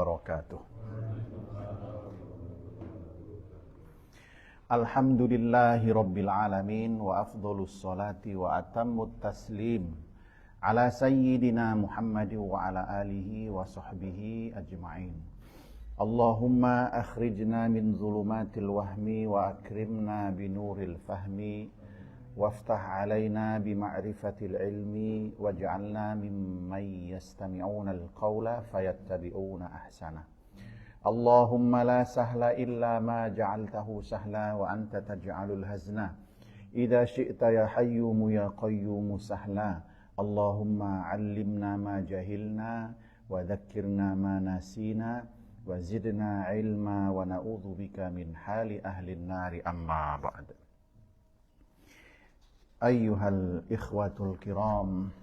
wabarakatuh. Alhamdulillahi rabbil alamin wa afdhalus salati wa atammut taslim ala sayyidina Muhammad wa ala alihi wa sahbihi ajma'in. Allahumma akhrijna min zulumatil wahmi wa akrimna binuril fahmi waftah alaina bima'rifatil ilmi waj'alna mimman yastami'una al-qawla fayattabi'una ahsana. Allahumma la sahla illa ma ja'altahu sahla wa anta taj'alul hazna idza syi'ta ya hayyumu ya qayyumu sahla. Allahumma 'allimna ma jahilna wa dhakkirna ma nasina wa zidna ilma wa na'udzubika min hali ahli an-nari amma ba'd. Ayyuhal ikhwatul kiram,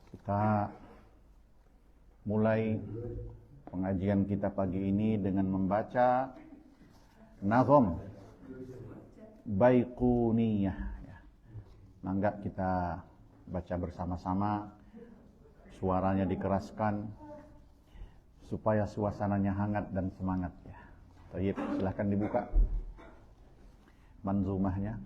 kita mulai pengajian kita pagi ini dengan membaca nazom Baiquniyah. Mangga kita baca bersama-sama, suaranya dikeraskan supaya suasananya hangat dan semangat ya. Baik, silahkan dibuka manzumahnya.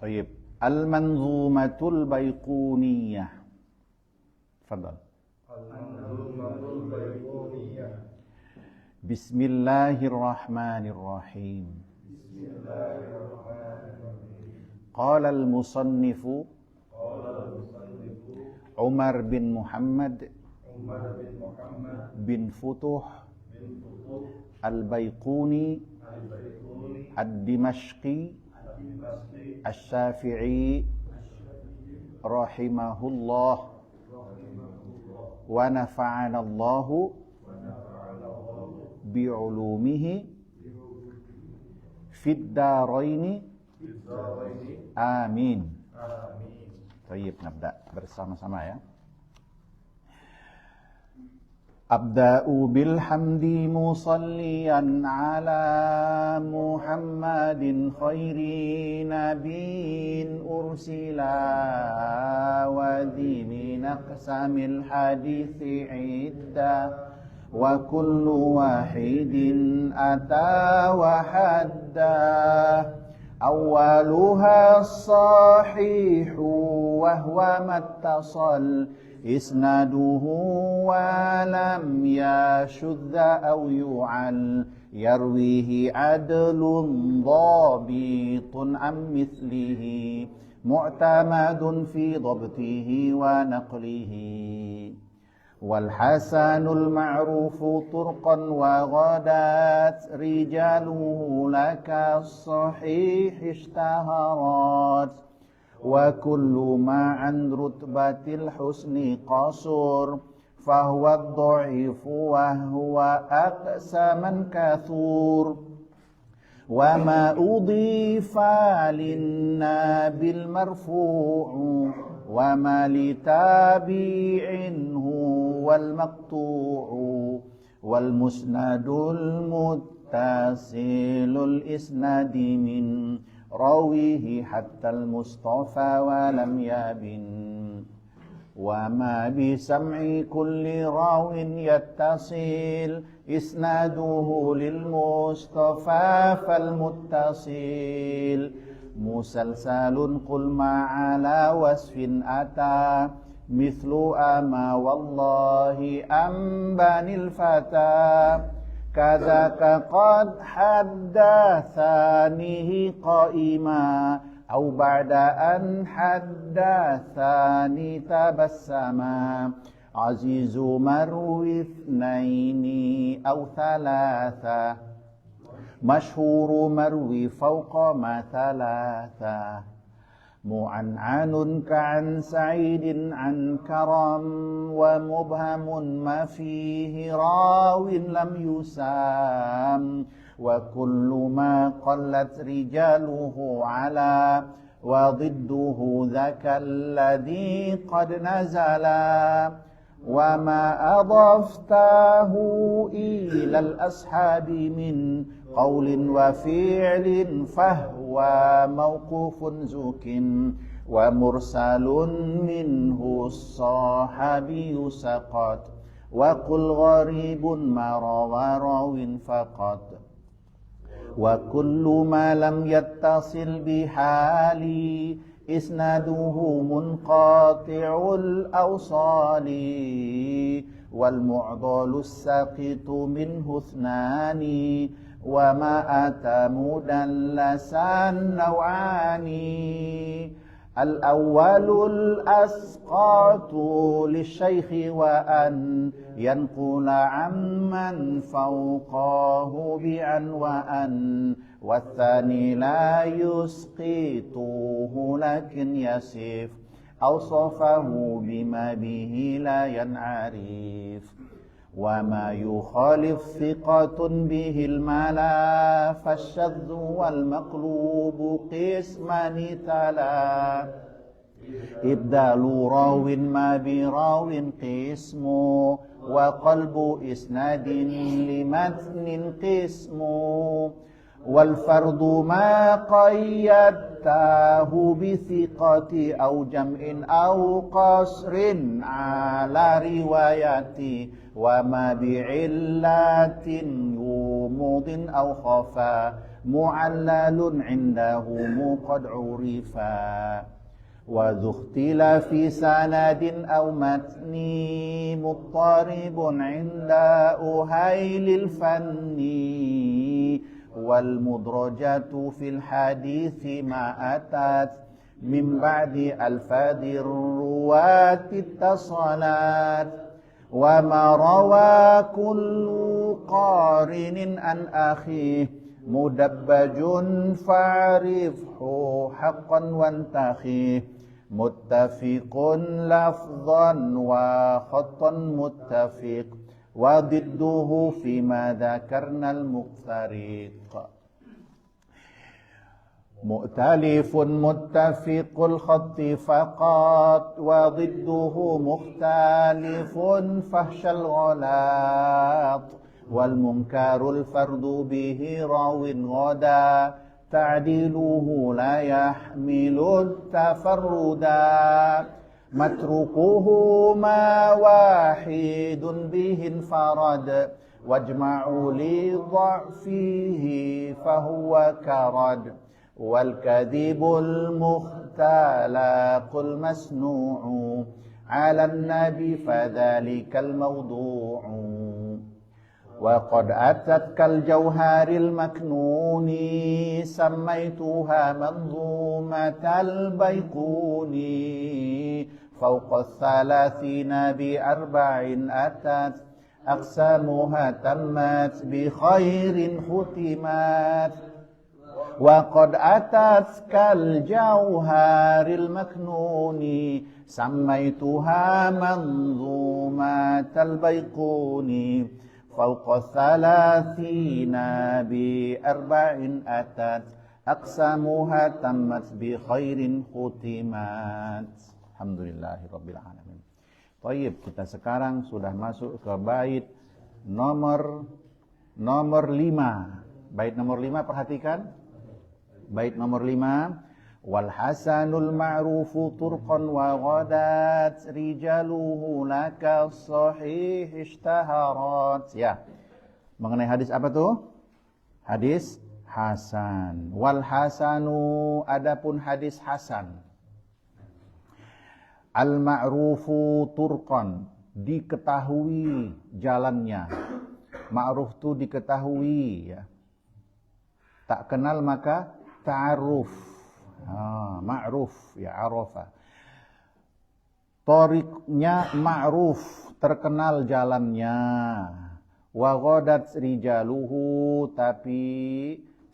Baik, Al-Manzumatul Baiquniyah. Tafadhal. Al-Manzumatul Baiquniyah. Bismillahirrahmanirrahim. Bismillahirrahmanirrahim. Qala al-musannifu Umar bin Muhammad bin Futuh Al-Baiquni Ad-Dimashqi Asy-Syafi'i rahimahullah wa nafa'anallahu bi'ulumihi fid daraini amin. Baik, nabda bersama-sama ya. Abda'u bilhamdi musalliyan ala Muhammadin khairi nabiyyin ursila wa dini naqsamil hadithi idda wa kullu wahidin ata wa hadda awwaluha sahihu wa huwa mattasal isnaduhu wa lam yashudda aw yu'al yarwihi adlun dhabitun am mithlihi mu'tamadun fi dhabtihi wa naqlihi wal hasanul ma'rufu turqan wa ghadat rijaluhu laka sahih ishtaharat wa kullu ma'an rutbatil husni qasur fahuwa ad-dha'ifu wa huwa aqsaman kathur wa ma udhifa lin-nabil marfu'u wa ma litabi'inhu wal maqtu'u wal musnadul muttasilul isnadi min rawihi hatta al-mustafa wa lam yabin wa ma bi sam'i kulli rawin yattasil isnaduhu lil mustafa fal muttasil musalsalun qul ma'ala wasfin ata mithlu ama wallahi ambanil fata kadzaka qad haddatsanihi qaima aw ba'da an haddatsani tabassama azizu marwi ithnaini aw thalatha mashhuru marwi fawqa ma thalatha mu'an'anun ka'an sa'idin an karam wa mubhamun ma fihi rawin lam yusam wa kullu ma qallat rijaluhu ala wa ضده ذاك الذي قد نزل وما أضفته إلى الأصحاب من قول وفعل فهو موقوف زك ومرسل منه الصحابي سقط وقل غريب ما روى راو فقط وكل ما لم يتصل بحالي إسناده منقطع الأوصال والمعضل الساقط منه اثنان وما أتى مدلسا نوعان الأول الأسقاط للشيخ وأن ينقل عمن فوقه بعن وأن والثاني لا يسقطه لكن يصف أوصفه بما به لا ينعرف وما يخالف ثقة به الملا فالشذ والمقلوب قسمان تلا إبدال راو ما براو قسم وقلب إسناد لمتن قسم والفرد ما قيدته بثقة أو جمع أو قصر على روايتي وما بعلة يومض أو خفا معلل عندهم قد عرفا وذو اختلاف سند أو متن مضطرب عند أهيل الفن والمدرجة في الحديث ما أتت من بعد ألفاظ الرواة اتصلت وما روى كل قارن عن أخيه مدبج فاعرفه حقا وانتخيه متفق لفظا وخطا متفق وضده فيما ذكرنا المفترق مؤتلف متفق الخط فقط وضده مختلف فحش الغلاط والمنكر الفرد به راو غدا تعديله لا يحمل التفردا متروكه ما واحد به انفرد واجمعوا لضعفه فهو كرد والكذب المختلق المصنوع على النبي فذلك الموضوع وقد أتت كالجوهر المكنون سميتها منظومة البيقوني فوق 30 ب4 أتت أقسامها تمت بخير ختمت وقد أتت كالجوهر المكنون سميتها منظومة البيقوني فوق 30 ب4 أتت أقسامها تمت بخير ختمت. Alhamdulillahirrabbilalamin. Baik, kita sekarang sudah masuk ke bait nomor 5. Bait nomor 5 perhatikan. Bait nomor 5. Wal hasanul ma'rufu turqan wa ghadat rijaluhu laka sahih ishtaharat. Ya. Mengenai hadis apa tuh? Hadis hasan. Wal hasanu, adapun hadis hasan. Al ma'rufu turqan, diketahui jalannya. Ma'ruf itu diketahui ya. Tak kenal maka ta'aruf. Ma'ruf ya, arafa. Tariqnya ma'ruf, terkenal jalannya. Wa ghadat rijaluhu, tapi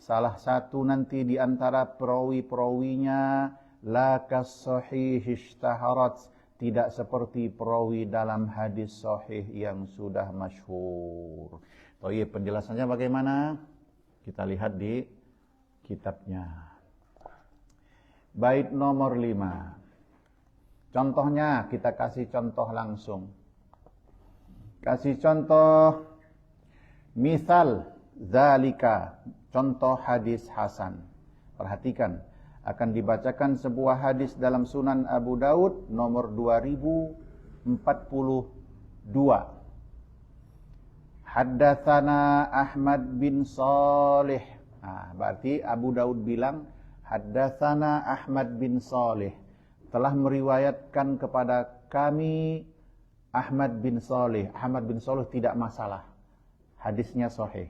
salah satu nanti di antara perawi-perawinya la kas-sahih ishtaharat, tidak seperti perawi dalam hadis sahih yang sudah masyhur. Baik, penjelasannya bagaimana? Kita lihat di kitabnya. Bait nomor 5. Contohnya, kita kasih contoh langsung. Kasih contoh, misal Dzalika, contoh hadis hasan. Perhatikan, akan dibacakan sebuah hadis dalam Sunan Abu Daud nomor 2042. Haddatsana Ahmad bin Salih. Berarti Abu Daud bilang haddatsana Ahmad bin Salih, telah meriwayatkan kepada kami Ahmad bin Salih. Ahmad bin Salih tidak masalah, hadisnya sahih.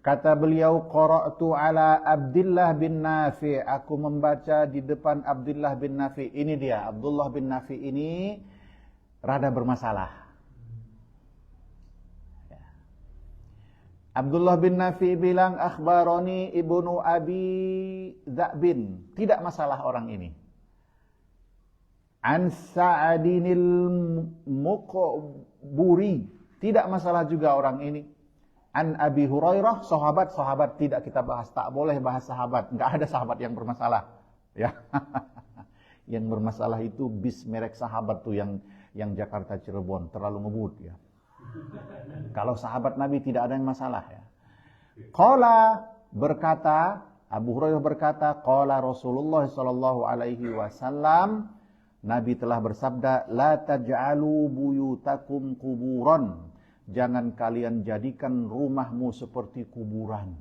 Kata beliau, qara'tu ala Abdullah bin Nafi', aku membaca di depan Abdullah bin Nafi'. Ini dia, Abdullah bin Nafi' ini rada bermasalah. Abdullah bin Nafi' bilang, akhbaroni ibnu Abi Dza'bin. Tidak masalah orang ini. An Sa'adinil Muqburi. Tidak masalah juga orang ini. An Abi Hurairah, sahabat tidak kita bahas, tak boleh bahas sahabat, enggak ada sahabat yang bermasalah, ya. Yang bermasalah itu bis merek sahabat tuh yang Jakarta Cirebon terlalu ngebut, ya. Kalau sahabat Nabi tidak ada yang masalah, ya. Qala berkata, Abu Hurairah berkata, qala Rasulullah sallallahu alaihi wasallam, Nabi telah bersabda, la taj'alu buyutakum quburan. Jangan kalian jadikan rumahmu seperti kuburan.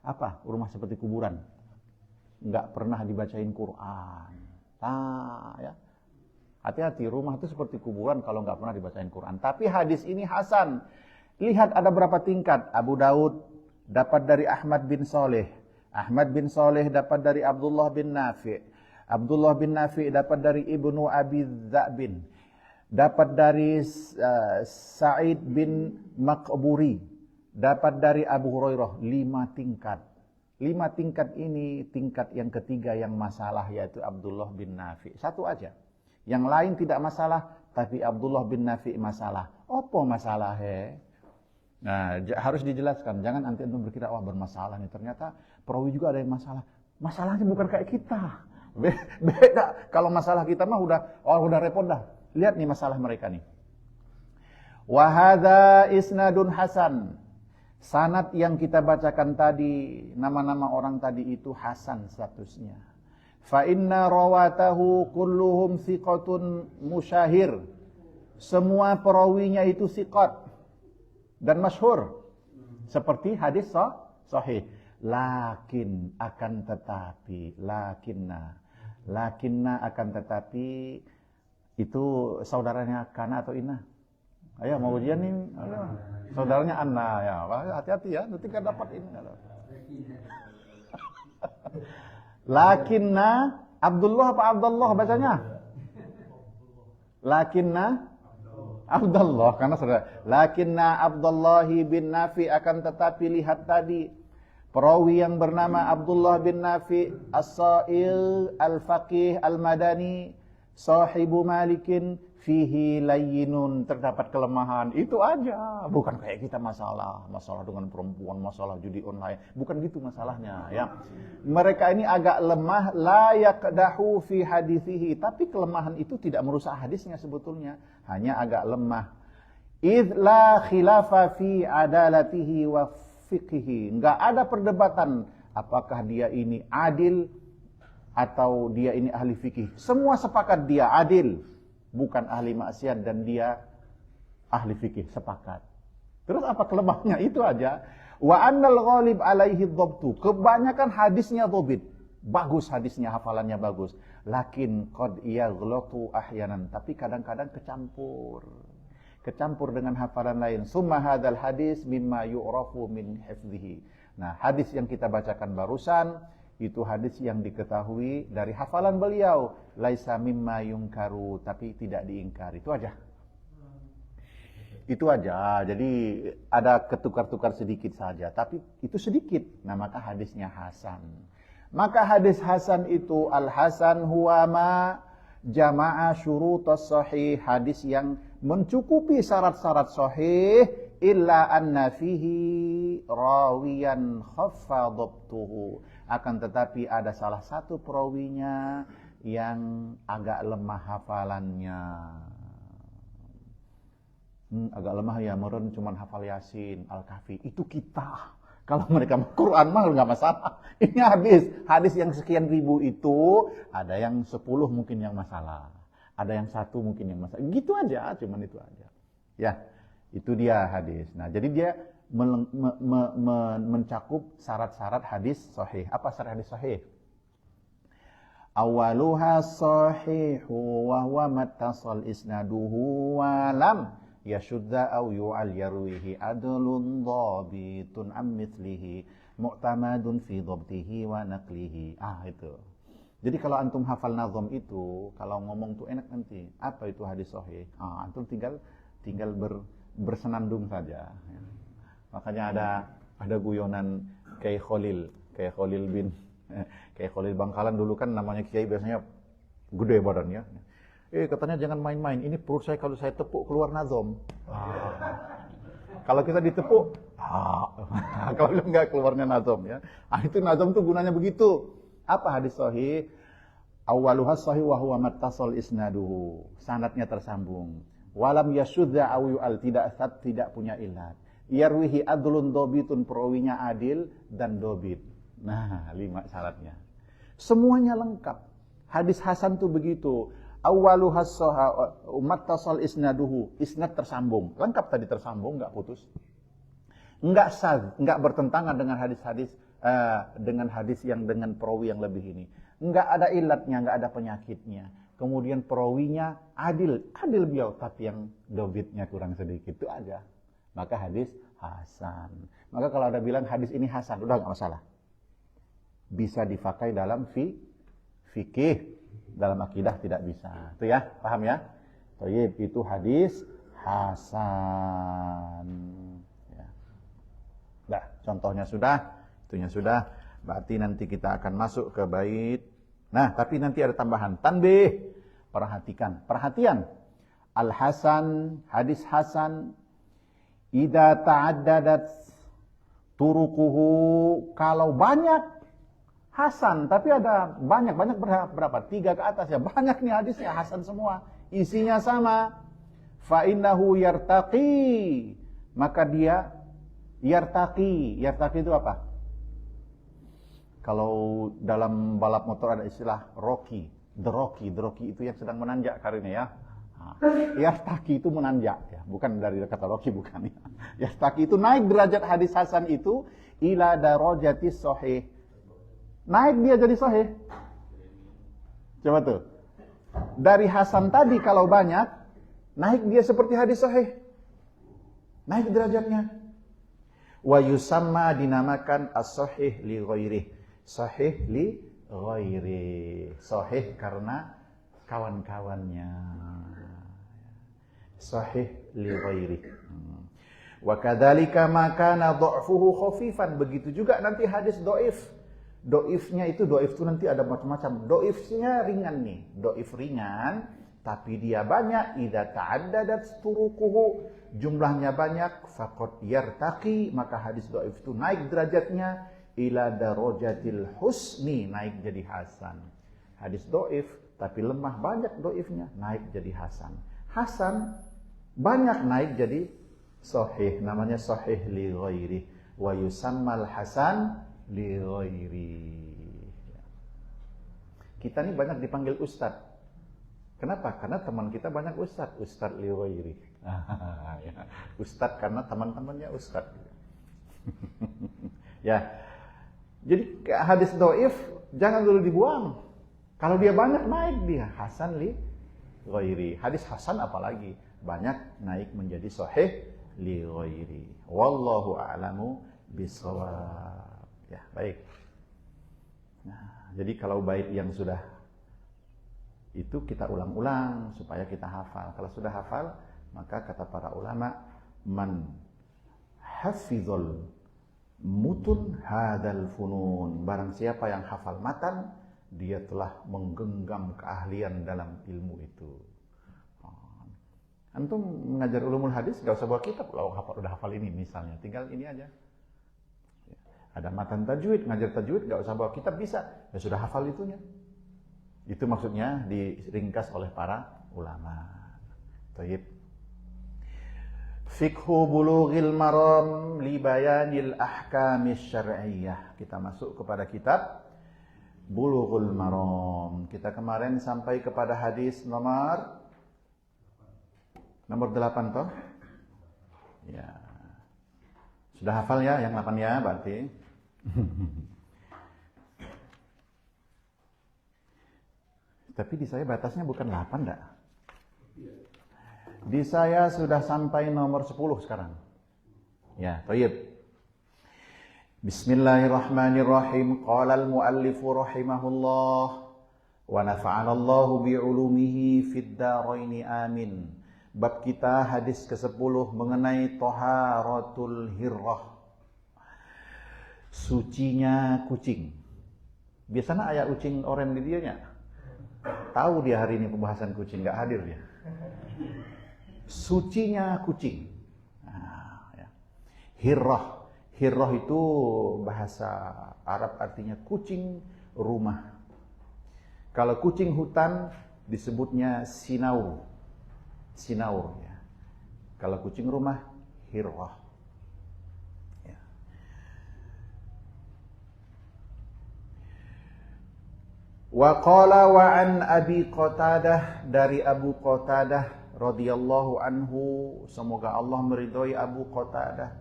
Apa rumah seperti kuburan? Enggak pernah dibacain Quran. Ya. Hati-hati, rumah itu seperti kuburan kalau enggak pernah dibacain Quran. Tapi hadis ini hasan. Lihat ada berapa tingkat. Abu Daud dapat dari Ahmad bin Saleh. Ahmad bin Saleh dapat dari Abdullah bin Nafi'. Abdullah bin Nafi' dapat dari ibnu Abi Dza'bin. Dapat dari Sa'id bin Maqburi, dapat dari Abu Hurairah, 5 tingkat. 5 tingkat ini, tingkat yang ketiga yang masalah yaitu Abdullah bin Nafi'. Satu aja. Yang lain tidak masalah, tapi Abdullah bin Nafi' masalah. Apa masalah? Nah, harus dijelaskan. Jangan nanti antum berkira, wah bermasalah nih. Ternyata perawi juga ada yang masalah. Masalahnya bukan kayak kita. Beda. Kalau masalah kita mah udah repot dah. Lihat nih masalah mereka nih. Wa hadza isnadun hasan. Sanad yang kita bacakan tadi, nama-nama orang tadi itu hasan statusnya. Fa inna rawatahu kulluhum thiqatun musyahir. Semua perawinya itu thiqat dan masyhur. Seperti hadis sahih. Lakin akan tetapi, lakinna akan tetapi, itu saudaranya Kana atau Ina? Ayo mau ujian nih. Saudaranya Anna, ya. Hati-hati ya, nanti kan dapat ini. Lakinna Abdullah apa Abdullah bacanya? Lakinna Abdullah, karena saudara. Lakinna Abdullah bin Nafi, akan tetapi lihat tadi perawi yang bernama Abdullah bin Nafi As-Sa'il Al-Faqih Al-Madani Sahibu Malikin fihi layyinun, terdapat kelemahan. Itu aja, bukan kayak kita masalah dengan perempuan, masalah judi online, bukan gitu masalahnya, ya. Mereka ini agak lemah, la yaqdahu fi hadithihi, tapi kelemahan itu tidak merusak hadisnya sebetulnya, hanya agak lemah. Idz la khilafa fi adalatihi wa fiqhihi, enggak ada perdebatan apakah dia ini adil atau dia ini ahli fikih. Semua sepakat dia adil, bukan ahli maksiat, dan dia ahli fikih, sepakat. Terus apa kelemahannya? Itu aja. Wa annal ghalib alaihi dhabtu, kebanyakan hadisnya dhabit, bagus hadisnya, hafalannya bagus. Lakin qad yaghlatu ahyanan, tapi kadang-kadang kecampur dengan hafalan lain. Summa hadzal hadis mimma yu'rafu min hifdhihi. Nah, hadis yang kita bacakan barusan itu hadis yang diketahui dari hafalan beliau, laisa mimma yungkaru, tapi tidak diingkar. Itu aja. Jadi ada ketukar-tukar sedikit saja, tapi itu sedikit. Nah, maka hadisnya hasan. Maka hadis hasan itu, al-hasan huwa ma jama'a syurutas sahih, hadis yang mencukupi syarat-syarat sahih, illa anna fihi rawiyan khaffa dhabtuhu, akan tetapi ada salah satu perawinya yang agak lemah hafalannya. agak lemah ya, meren cuman hafal Yasin, Al-Kahfi. Itu kita. Kalau mereka Quran mah nggak masalah. Ini hadis yang sekian ribu itu ada yang 10 mungkin yang masalah, ada yang 1 mungkin yang masalah. Gitu aja, cuman itu aja. Ya, itu dia hadis. Nah, jadi dia mencakup syarat-syarat hadis sahih. Apa syarat hadis sahih? Awaluha sahihu wa huwa mattasal isnaduhu wa lam yashudda aw yu'al yarwihi adlun dhabitun am mithlihi mu'tamadun fi dhabtihi wa naqlihi. Itu. Jadi kalau antum hafal nazam itu, kalau ngomong tuh enak nanti. Apa itu hadis sahih? Antum tinggal bersenandung saja. Makanya ada guyonan Kiai Khalil bin Kiai Khalil Bangkalan dulu kan namanya Kiai biasanya gede badannya. Katanya jangan main-main. Ini perut saya kalau saya tepuk keluar nazam. Kalau kita ditepuk, kalau enggak keluarnya nazam ya. Itu nazam tuh gunanya begitu. Apa hadis sahih? Awaluhas sahih wa huwa mattasal isnaduhu. Sanadnya tersambung. Walam yashudza aw yu'al, tidak punya ilat. Yarwihi adlun dobitun, perawinya adil dan dobit. Nah, 5 syaratnya. Semuanya lengkap. Hadis hasan tuh begitu. Awwaluhas mattasal isnaduhu, isnad tersambung. Lengkap tadi, tersambung, enggak putus. Enggak sah, enggak bertentangan dengan hadis-hadis dengan hadis yang dengan perawi yang lebih ini. Enggak ada ilatnya, enggak ada penyakitnya. Kemudian perawinya adil beliau, tapi yang dobitnya kurang sedikit, itu aja. Maka hadis hasan. Maka kalau ada bilang hadis ini hasan, udah enggak masalah. Bisa dipakai dalam fikih, dalam akidah tidak bisa. Itu ya, paham ya? Thayyib, itu hadis hasan. Ya. Nah, contohnya sudah, itunya sudah. Berarti nanti kita akan masuk ke bait. Nah, tapi nanti ada tambahan. Tanbih. Perhatian. Al-hasan, hadis hasan. Idza ta'addadat turuquhu, kalau banyak hasan, tapi ada banyak berapa? 3 ke atas ya. Banyak nih hadisnya hasan semua. Isinya sama. Fa innahu yartaqi. Maka dia yartaqi. Yartaqi itu apa? Kalau dalam balap motor ada istilah rocky. The rocky itu yang sedang menanjak karirnya ya. Yartaqi itu menanjak ya. Bukan dari kata rocky, bukan ya. Yartaqi itu naik derajat hadis hasan itu ila darajatis sahih. Naik dia jadi sahih. Coba tuh. Dari hasan tadi kalau banyak, naik dia seperti hadis sahih. Naik derajatnya. Wa yusamma, dinamakan as-sahih li ghairih. Sahih li ghairih. Sahih karena kawan-kawannya. Sahih li ghairih. Wa kadzalika ma kana dha'fuhu khafifan. Begitu juga nanti hadis dhaif. Doifnya itu, doif itu nanti ada macam-macam. Doifnya ringan nih, doif ringan, tapi dia banyak. Idza ta'addadat turuquhu, jumlahnya banyak. Faqad yartaqi, maka hadis doif itu naik derajatnya ila darajatil husni, naik jadi hasan. Hadis doif, tapi lemah, banyak doifnya, naik jadi hasan. Hasan banyak, naik jadi sahih, namanya sahih li ghairi. Wa yusammal hasan li ghairi. Kita nih banyak dipanggil ustad. Kenapa? Karena teman kita banyak ustad li ghairi. Ustad karena teman-temannya ustad. Ya. Jadi hadis dhaif jangan dulu dibuang. Kalau dia banyak, naik dia hasan li ghairi. Hadis hasan apalagi banyak, naik menjadi sahih li ghairi. Wallahu a'lamu bishawab. Ya, baik. Nah, jadi kalau bait yang sudah itu kita ulang-ulang supaya kita hafal. Kalau sudah hafal, maka kata para ulama, man hafizul mutun hadal funun. Barang siapa yang hafal matan, dia telah menggenggam keahlian dalam ilmu itu. Antum mengajar ulumul hadis, gak usah bawa kitab. Kalau udah hafal ini misalnya, tinggal ini aja. Ada matan tajwid, ngajar tajwid, gak usah bawa kitab, bisa. Ya sudah hafal itunya. Itu maksudnya diringkas oleh para ulama. Taib. Fiqhu Bulughil Maram li Bayanil Ahkamis Syar'iyyah. Kita masuk kepada kitab Bulughul Maram. Kita kemarin sampai kepada hadis nomor 8 toh? Ya. Sudah hafal ya yang 8 ya berarti? Tapi di saya batasnya bukan 8 enggak? Di saya sudah sampai nomor 10 sekarang. Ya, thayyib. Bismillahirrahmanirrahim. Qala al-muallifu rahimahullah wa nafa'ana Allahu bi'ulumihi fid dharain amin. Bab kita hadis ke-10 mengenai taharatul hirrah. Sucinya kucing. Biasanya ayah kucing oren di dianya. Tahu dia hari ini pembahasan kucing, enggak hadir dia. Sucinya kucing. Nah, ya. Hirrah. Hirrah itu bahasa Arab artinya kucing rumah. Kalau kucing hutan disebutnya sinaur. Sinaur ya. Kalau kucing rumah hirrah. Ya. Wa qala wa an Abi Qatadah, dari Abu Qatadah radhiyallahu anhu, semoga Allah meridhai Abu Qatadah,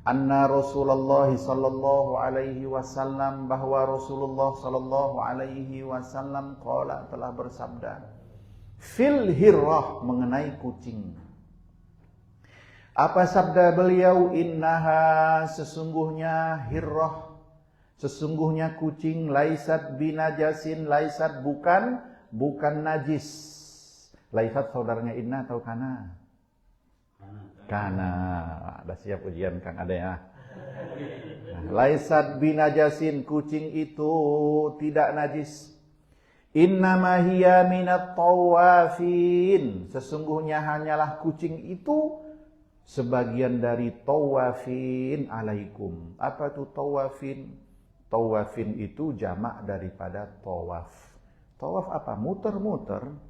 anna Rasulullah sallallahu alaihi wasallam, bahwa Rasulullah sallallahu alaihi wasallam qala, telah bersabda, fil hirrah, mengenai kucing. Apa sabda beliau? Innaha, sesungguhnya hirrah, sesungguhnya kucing, laisat binajasin, laisat bukan najis. Laisat saudaranya inna atau kana? Kana. Ada siap ujian Kang, ada ya. Laisat binajasin, kucing itu tidak najis. Innama hiya minat tawafin, sesungguhnya hanyalah kucing itu sebagian dari tawafin alaikum. Apa itu tawafin? Tawafin itu jamak daripada tawaf. Tawaf apa? Muter-muter.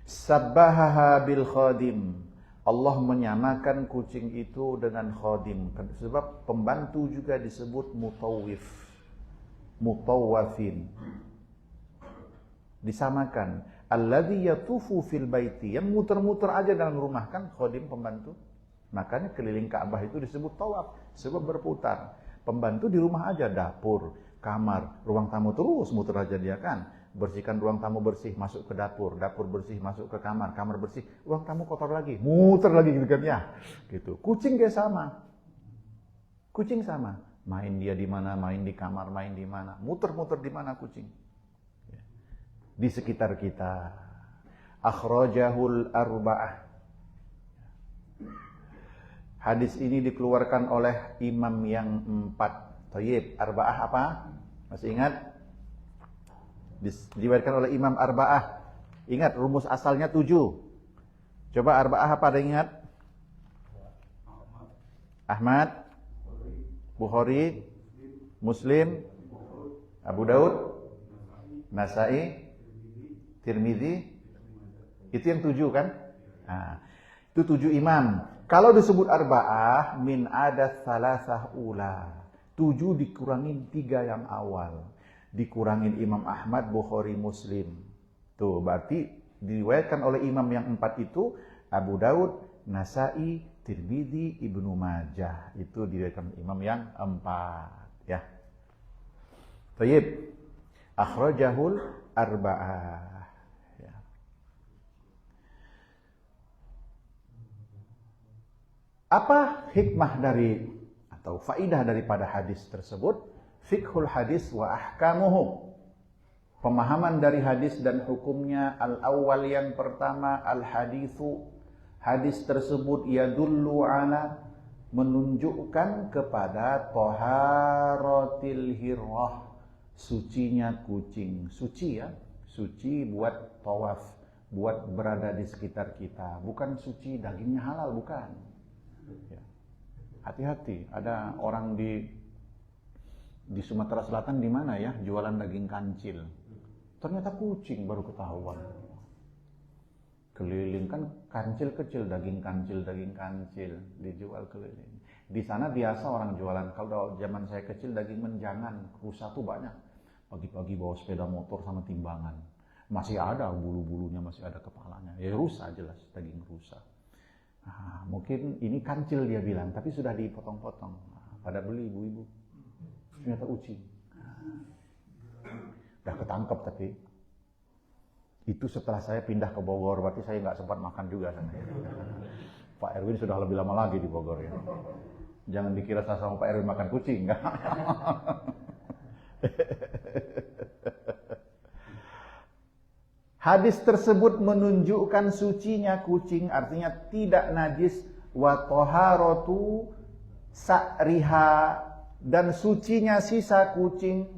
Sabbahaha bil khadim, Allah menyamakan kucing itu dengan khadim, sebab pembantu juga disebut mutawif, mutawafin. Disamakan. Alladzi yatufu fil baiti, yang muter-muter aja dalam rumah, kan khadim pembantu. Makanya keliling Ka'bah itu disebut tawaf, sebab berputar. Pembantu di rumah aja, dapur, kamar, ruang tamu terus muter aja dia kan. Bersihkan ruang tamu, bersih, masuk ke dapur, dapur bersih, masuk ke kamar, kamar bersih, ruang tamu kotor lagi, muter lagi gitu kan ya. Gitu. Kucing kayak sama. Kucing sama. Main dia di mana, main di kamar, main di mana, muter-muter di mana kucing. Di sekitar kita. Akhrajahul arba'ah. Hadis ini dikeluarkan oleh imam yang 4. Thayyib, arba'ah apa? Masih ingat? Diriwayatkan oleh Imam Arba'ah. Ingat rumus asalnya 7. Coba Arba'ah apa, ada ingat? Ahmad, Bukhari, Muslim, Abu Daud, Nasai, Tirmidzi. Itu yang 7 kan? Nah, itu 7 imam. Kalau disebut Arba'ah, min adat salasah ula. 7 dikurangin 3 yang awal. Dikurangin Imam Ahmad, Bukhari, Muslim. Tuh, berarti diriwayatkan oleh imam yang 4 itu Abu Daud, Nasai, Tirmidzi, Ibnu Majah. Itu diriwayatkan imam yang 4 ya. Thayyib. Akhrajahul arba'ah. Ya. Apa hikmah dari atau faidah daripada hadis tersebut? Fiqhul hadis wa ahkamuhu. Pemahaman dari hadis dan hukumnya. Al-awwal, yang pertama, al-hadithu. Hadis tersebut yadullu ala, menunjukkan kepada taharatil hirrah, sucinya kucing. Suci ya, suci buat tawaf, buat berada di sekitar kita. Bukan suci dagingnya halal, bukan. Ya. Hati-hati, ada orang di Sumatera Selatan di mana ya jualan daging kancil. Ternyata kucing, baru ketahuan. Keliling kan kancil kecil, daging kancil dijual keliling. Di sana biasa orang jualan. Kalau zaman saya kecil daging menjangan, rusa tuh banyak. Pagi-pagi bawa sepeda motor sama timbangan. Masih ada bulu-bulunya, masih ada kepalanya. Ya rusa jelas, daging rusa. Nah, mungkin ini kancil dia bilang, tapi sudah dipotong-potong. Nah, pada beli ibu-ibu. Ternyata kucing. Udah ketangkep tapi. Itu setelah saya pindah ke Bogor, berarti saya nggak sempat makan juga sana. Pak Erwin sudah lebih lama lagi di Bogor ya. Jangan dikira saya sama Pak Erwin makan kucing, enggak. Hadis tersebut menunjukkan sucinya kucing, artinya tidak najis, wa taharatu sa'riha, dan sucinya sisa kucing.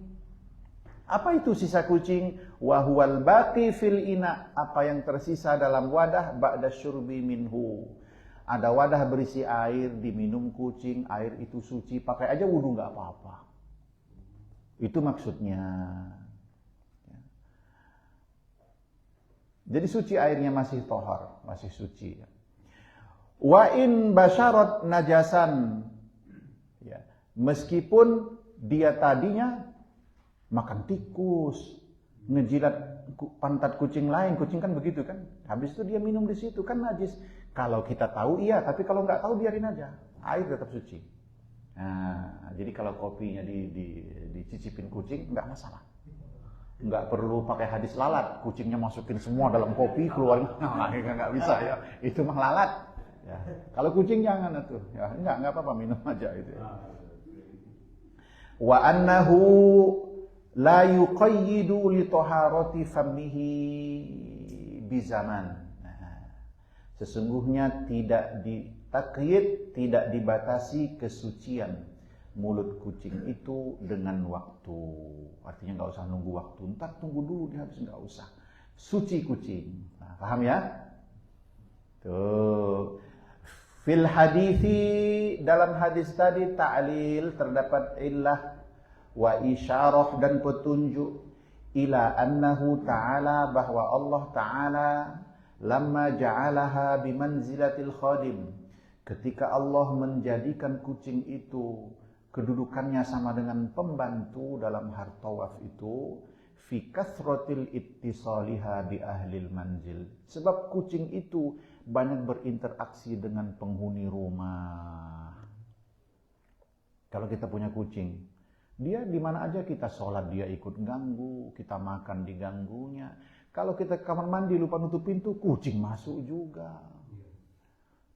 Apa itu sisa kucing? Wa huwal baqi fil ina, apa yang tersisa dalam wadah ba'da syurbi minhu. Ada wadah berisi air, diminum kucing, air itu suci, pakai aja wudu nggak apa-apa. Itu maksudnya. Jadi suci airnya masih tohar, masih suci. Wa in basyarat najasan, ya, meskipun dia tadinya makan tikus, ngejilat pantat kucing lain, kucing kan begitu kan. Habis itu dia minum di situ kan najis. Kalau kita tahu iya, tapi kalau nggak tahu biarin aja, air tetap suci. Nah, jadi kalau kopinya dicicipin kucing nggak masalah. Nggak perlu pakai hadis lalat, kucingnya masukin semua dalam kopi keluarin, nggak bisa ya, itu mah lalat. Ya. Kalau kucing jangan tuh, ya nggak apa-apa, minum aja itu. Ya. Wa annahu la yuqayyidu li taharati fammihi bizaman. Sesungguhnya tidak ditakyid, tidak dibatasi kesucian mulut kucing itu dengan waktu. Artinya nggak usah nunggu waktu, ntar tunggu dulu dia habis, nggak usah. Suci kucing. Nah, paham ya? Tuh. Fil hadithi, dalam hadis tadi ta'lil terdapat illah wa isyarah dan petunjuk ila annahu ta'ala, bahwa Allah ta'ala lamma ja'alaha bimanzilatil khadim, ketika Allah menjadikan kucing itu kedudukannya sama dengan pembantu dalam hal tawaf itu, fi kasratil ittisaliha bi ahlil manzil, sebab kucing itu banyak berinteraksi dengan penghuni rumah. Kalau kita punya kucing, dia di mana aja kita sholat dia ikut ganggu, kita makan diganggunya. Kalau kita ke kamar mandi lupa nutup pintu, kucing masuk juga.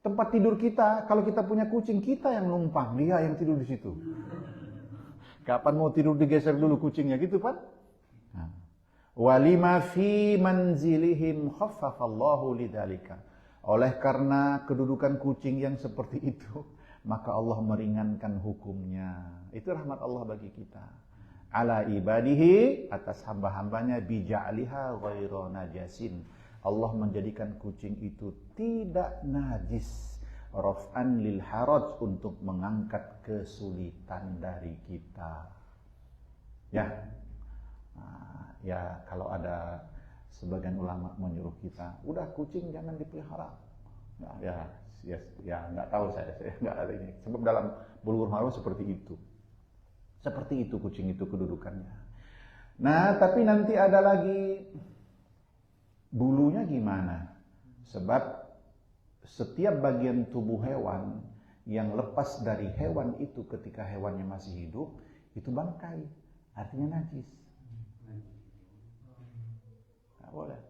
Tempat tidur kita, kalau kita punya kucing, kita yang numpang, dia yang tidur di situ. Kapan mau tidur digeser dulu kucingnya gitu, Pak? Nah. Walima fi manzilihim khaffafallahu lidzalika. Oleh karena kedudukan kucing yang seperti itu, maka Allah meringankan hukumnya. Itu rahmat Allah bagi kita. Ala ibadihi, atas hamba-hambanya, bija'liha ghairu najasin. Allah menjadikan kucing itu tidak najis, raf'an lil haraj, untuk mengangkat kesulitan dari kita. Ya, nah, ya kalau ada sebagian ulama menyuruh kita, udah kucing jangan dipelihara. Nah, ya nggak tahu saya nggak ada ini. Sebab dalam Bulughul Maram seperti itu. Seperti itu kucing itu kedudukannya. Nah, tapi nanti ada lagi bulunya gimana? Sebab setiap bagian tubuh hewan yang lepas dari hewan itu ketika hewannya masih hidup, itu bangkai, artinya najis. Nggak boleh.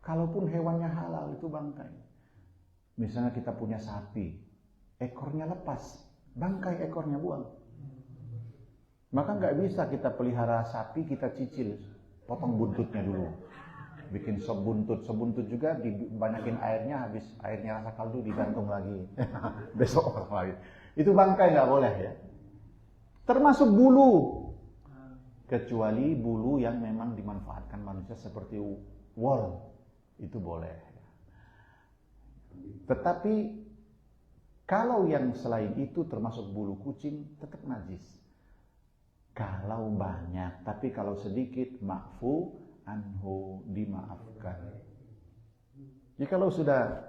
Kalaupun hewannya halal itu bangkai. Misalnya kita punya sapi, ekornya lepas, bangkai ekornya buang. Maka nggak bisa kita pelihara sapi, kita cicil, potong buntutnya dulu. Bikin sop buntut juga dibanyakin airnya, habis airnya rasa kaldu digantung lagi. Besok lagi. Itu bangkai nggak boleh ya. Termasuk bulu. Kecuali bulu yang memang dimanfaatkan manusia seperti wol. Itu boleh. Tetapi kalau yang selain itu termasuk bulu kucing tetap najis. Kalau banyak, tapi kalau sedikit, ma'fu anhu, dimaafkan. Jadi kalau sudah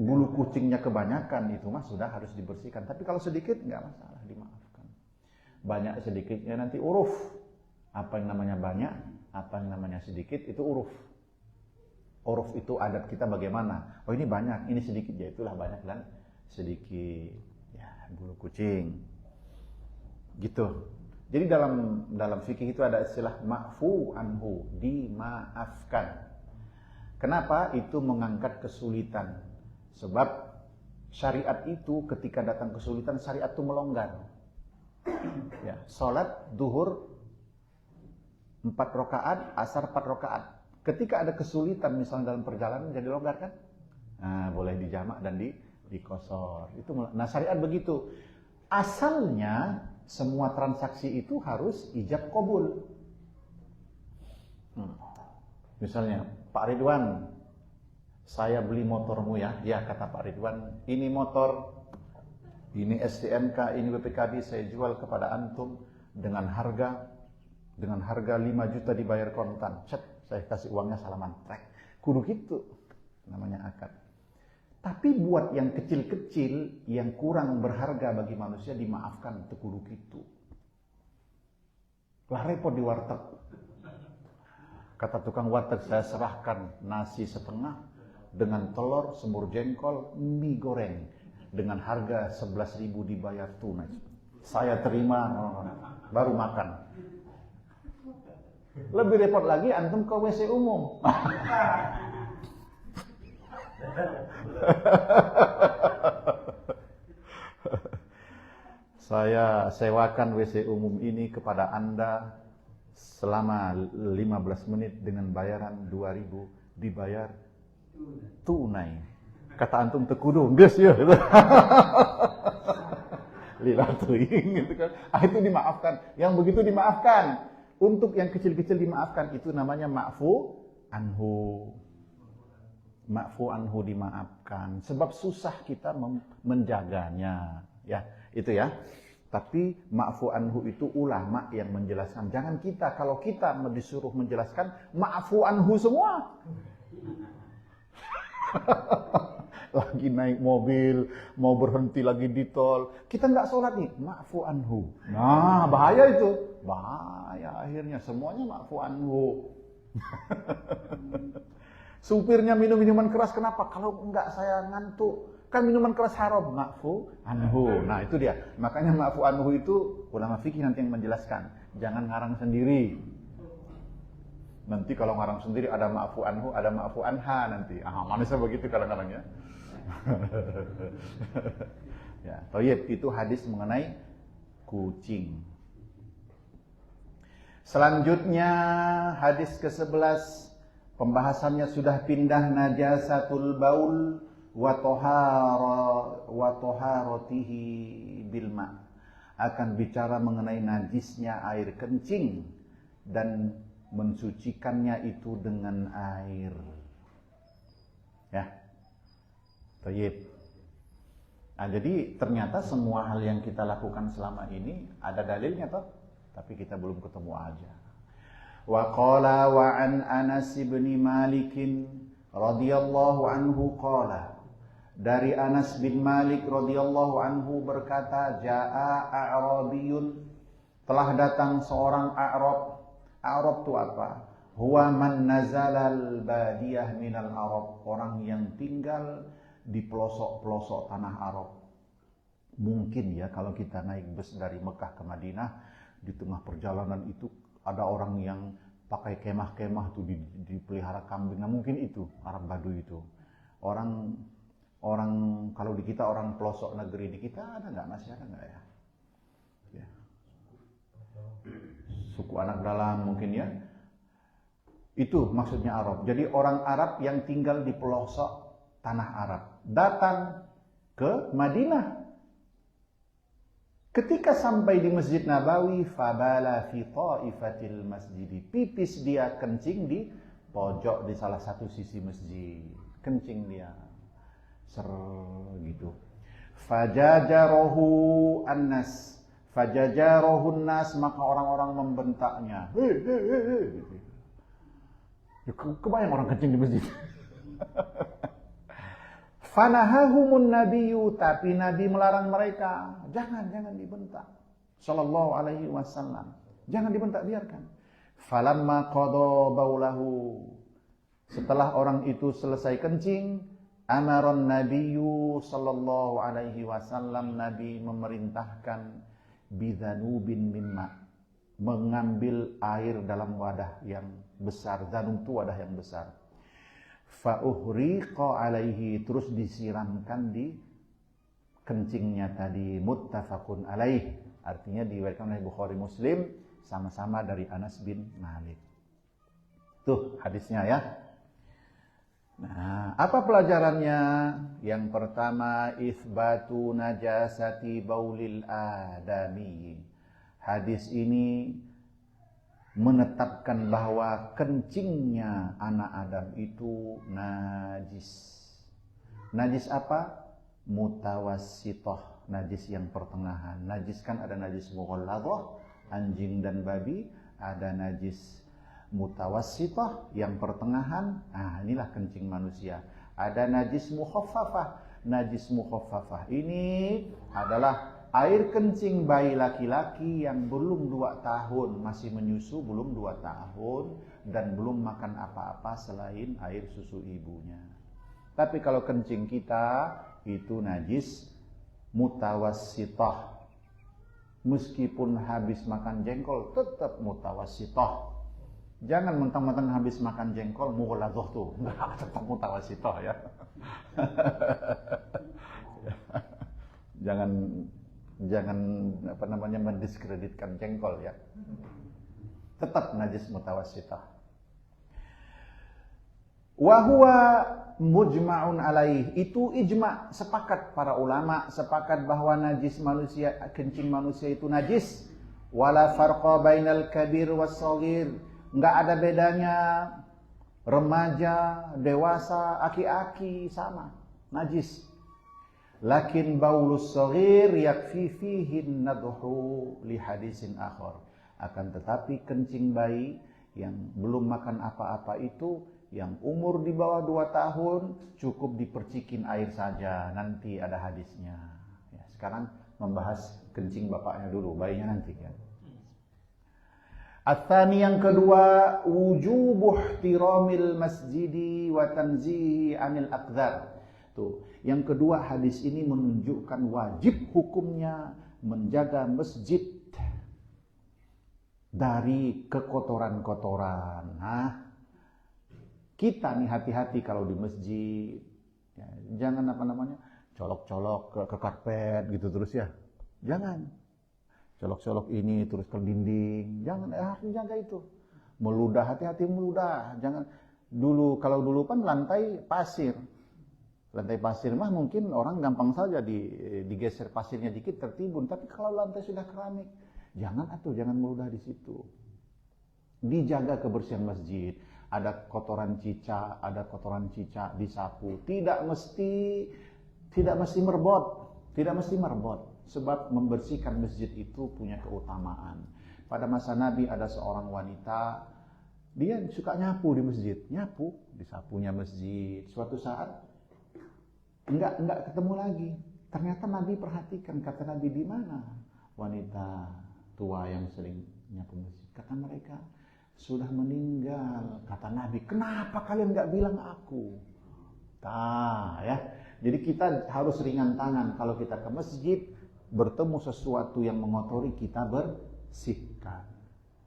bulu kucingnya kebanyakan itu mah sudah harus dibersihkan. Tapi kalau sedikit nggak masalah, dimaafkan. Banyak sedikitnya nanti uruf. Apa yang namanya banyak, apa yang namanya sedikit itu uruf. Uruf itu adat kita bagaimana? Oh ini banyak, ini sedikit, ya itulah banyak dan sedikit. Ya, bulu kucing. Gitu. Jadi dalam fikih itu ada istilah ma'fu anhu, dimaafkan. Kenapa? Itu mengangkat kesulitan. Sebab syariat itu ketika datang kesulitan, syariat itu melonggar. Ya, salat duhur 4 rakaat, asar 4 rakaat. Ketika ada kesulitan misalnya dalam perjalanan jadi longgar kan? Nah, boleh dijamak dan dikosor. Nah, syariat begitu. Asalnya semua transaksi itu harus ijab qabul. Misalnya, Pak Ridwan, saya beli motormu ya. Ya, kata Pak Ridwan, ini motor, ini STNK, ini BPKB, saya jual kepada antum dengan harga 5 juta dibayar kontan. Cet, saya kasih uangnya salaman. Trek. Kudu gitu. Namanya akad. Tapi buat yang kecil-kecil, yang kurang berharga bagi manusia, dimaafkan, kudu gitu. Lah repot di warteg. Kata tukang warteg, saya serahkan nasi setengah dengan telur, semur jengkol, mie goreng dengan harga 11.000 dibayar tunai. Saya terima, baru makan. Lebih repot lagi antum ke WC umum. Saya sewakan WC umum ini kepada Anda selama 15 menit dengan bayaran 2.000 dibayar tunai. Kata antum tekudu, geus ya. Lila teuing gitu kan. Itu dimaafkan. Yang begitu dimaafkan. Untuk yang kecil-kecil dimaafkan, itu namanya ma'fu anhu. Ma'fu anhu dimaafkan. Sebab susah kita menjaganya. Ya, itu ya. Tapi ma'fu anhu itu ulama yang menjelaskan. Jangan kita, kalau kita disuruh menjelaskan, ma'fu anhu semua. Lagi naik mobil, mau berhenti lagi di tol, kita nggak sholat nih, ma'fu anhu. Nah, bahaya itu. Bahaya akhirnya, semuanya ma'fu anhu. Supirnya minum minuman keras, kenapa? Kalau enggak saya ngantuk. Kan minuman keras haram, ma'fu anhu. Nah, itu dia. Makanya ma'fu anhu itu ulama fikih nanti yang menjelaskan. Jangan ngarang sendiri. Nanti kalau ngarang sendiri ada ma'fu anhu, ada ma'fu anha nanti. Manusia begitu kadang-kadang ya. Ya, thayyib, itu hadis mengenai kucing. Selanjutnya hadis ke-11, pembahasannya sudah pindah najasatul baul wa taharatihi bil ma. Akan bicara mengenai najisnya air kencing dan mensucikannya itu dengan air. Ya. Thayyib. Nah, jadi ternyata semua hal yang kita lakukan selama ini ada dalilnya toh, tapi kita belum ketemu aja. Wa qala wa an Anas bin Malik radhiyallahu anhu qala, dari Anas bin Malik radhiyallahu anhu berkata, jaa a'rabiyun, telah datang seorang A'rab. A'rab itu apa? Huwa man nazalal badiyah minal Arab, orang yang tinggal di pelosok-pelosok tanah Arab. Mungkin ya kalau kita naik bus dari Mekah ke Madinah, di tengah perjalanan itu ada orang yang pakai kemah-kemah tuh dipelihara kambing. Nah, mungkin itu Arab Baduy itu. Orang kalau di kita orang pelosok negeri di kita ada nggak, masih ada nggak ya? Ya. Suku anak dalam mungkin ya. Itu maksudnya Arab. Jadi orang Arab yang tinggal di pelosok tanah Arab datang ke Madinah. Ketika sampai di Masjid Nabawi, fabala fi ta'ifatil masjid, pipis dia, kencing di pojok di salah satu sisi masjid. Kencing dia. Gitu. Fajajarohu an-nas. Fajajarohu an-nas, maka orang-orang membentaknya. Hei. Ya, kebayang orang kencing di masjid. Fanahahumun nabiyyu, tapi Nabi melarang mereka, jangan dibentak. Sallallahu alaihi wasallam. Jangan dibentak, biarkan. Falamma qada baulahu, setelah orang itu selesai kencing, amaron nabiyyu sallallahu alaihi wasallam, Nabi memerintahkan bidzanubin mimma, mengambil air dalam wadah yang besar. Zanub itu wadah yang besar. Fa uhriqa alaihi, terus disiramkan di kencingnya tadi. Muttafaqun alaih, artinya diriwayatkan oleh Bukhari Muslim, sama-sama dari Anas bin Malik. Tuh hadisnya ya. Nah, apa pelajarannya? Yang pertama, itsbatu najasati baulil adami. Hadis ini menetapkan bahwa kencingnya anak Adam itu najis. Najis apa? Mutawassithah, najis yang pertengahan. Najis kan ada najis mughalladhah, anjing dan babi, ada najis mutawassithah yang pertengahan. Nah, inilah kencing manusia. Ada najis mukhaffafah. Najis mukhaffafah ini adalah air kencing bayi laki-laki yang belum 2 tahun, masih menyusu belum 2 tahun dan belum makan apa-apa selain air susu ibunya. Tapi kalau kencing kita itu najis mutawassithah. Meskipun habis makan jengkol tetap mutawassithah. Jangan mentang-mentang habis makan jengkol mughalladhah tuh. Enggak, tetap mutawassithah ya. Jangan mendiskreditkan jengkol ya. Tetap najis mutawassithah. Wa huwa mujma'un alaih, itu ijma', sepakat para ulama, sepakat bahwa najis manusia, kencing manusia itu najis. Wala farqa bainal kabir was shaghir, enggak ada bedanya remaja, dewasa, aki-aki, sama najis. Lakin baulus shaghir yakfi fihi nadhu li hadisin akhar. Akan tetapi kencing bayi yang belum makan apa-apa itu, yang umur di bawah 2 tahun, cukup dipercikin air saja, nanti ada hadisnya. Ya, sekarang membahas kencing bapaknya dulu, bayinya nanti kan. At-tsani, yang kedua, wujubu ihtiramil masjidi wa tanzihi 'anil aqdar. Tuh, yang kedua, hadis ini menunjukkan wajib hukumnya menjaga masjid dari kekotoran-kotoran. Nah, kita nih hati-hati kalau di masjid, ya, jangan colok-colok ke karpet gitu terus ya. Jangan. Colok-colok ini terus ke dinding. Jangan, harus jaga itu. Meludah, hati-hati meludah. Jangan kalau dulu kan lantai pasir. Lantai pasir mah mungkin orang gampang saja digeser pasirnya dikit tertimbun. Tapi kalau lantai sudah keramik, jangan meludah di situ. Dijaga kebersihan masjid. Ada kotoran cicak, disapu. Tidak mesti merbot. Sebab membersihkan masjid itu punya keutamaan. Pada masa Nabi ada seorang wanita, dia suka nyapu di masjid, disapunya masjid. Suatu saat enggak ketemu lagi. Ternyata Nabi perhatikan, kata Nabi, di mana wanita tua yang sering nyapu masjid? Kata mereka, sudah meninggal. Kata Nabi, kenapa kalian enggak bilang aku? Ya. Jadi kita harus ringan tangan kalau kita ke masjid, bertemu sesuatu yang mengotori, kita bersihkan.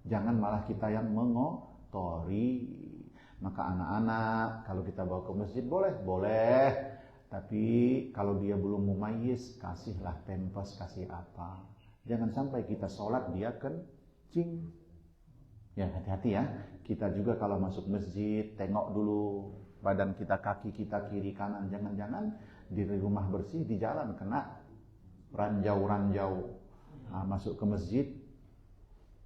Jangan malah kita yang mengotori. Maka anak-anak kalau kita bawa ke masjid boleh. Tapi kalau dia belum mumayyiz, kasihlah pampers, kasih apa. Jangan sampai kita sholat dia kencing. Ya, hati-hati ya. Kita juga kalau masuk masjid, tengok dulu badan kita, kaki kita kiri kanan. Jangan-jangan di rumah bersih, di jalan kena ranjau. Nah, masuk ke masjid,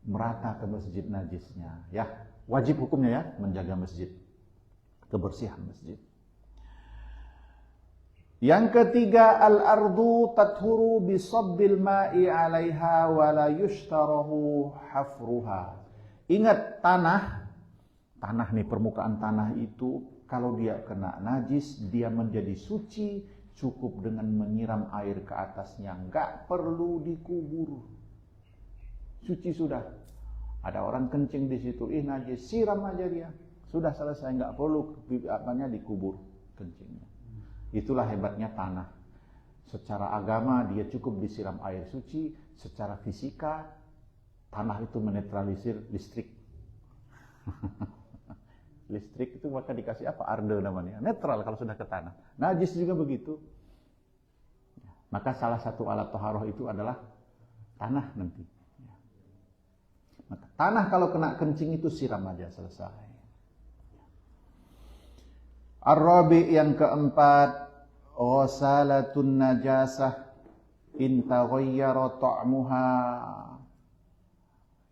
merata ke masjid najisnya. Ya, wajib hukumnya ya, menjaga masjid, kebersihan masjid. Yang ketiga, al-ardu tathuru bisabbil ma'i 'alaiha wa la yushtarahu hafruha. Ingat, Tanah nih, permukaan tanah itu kalau dia kena najis, dia menjadi suci, cukup dengan menyiram air ke atasnya, nggak perlu dikubur. Suci sudah. Ada orang kencing di situ, najis, siram aja dia. Sudah selesai, nggak perlu dikubur kencingnya. Itulah hebatnya tanah. Secara agama dia cukup disiram air suci, secara fisika tanah itu menetralisir listrik. Listrik itu maka dikasih apa? Arde namanya. Netral kalau sudah ke tanah. Najis juga begitu. Maka salah satu alat taharah itu adalah tanah nanti. Maka tanah kalau kena kencing itu siram aja, selesai. Ar-rabi' yang keempat, ghasalatun najasah in taghayyara ta'muha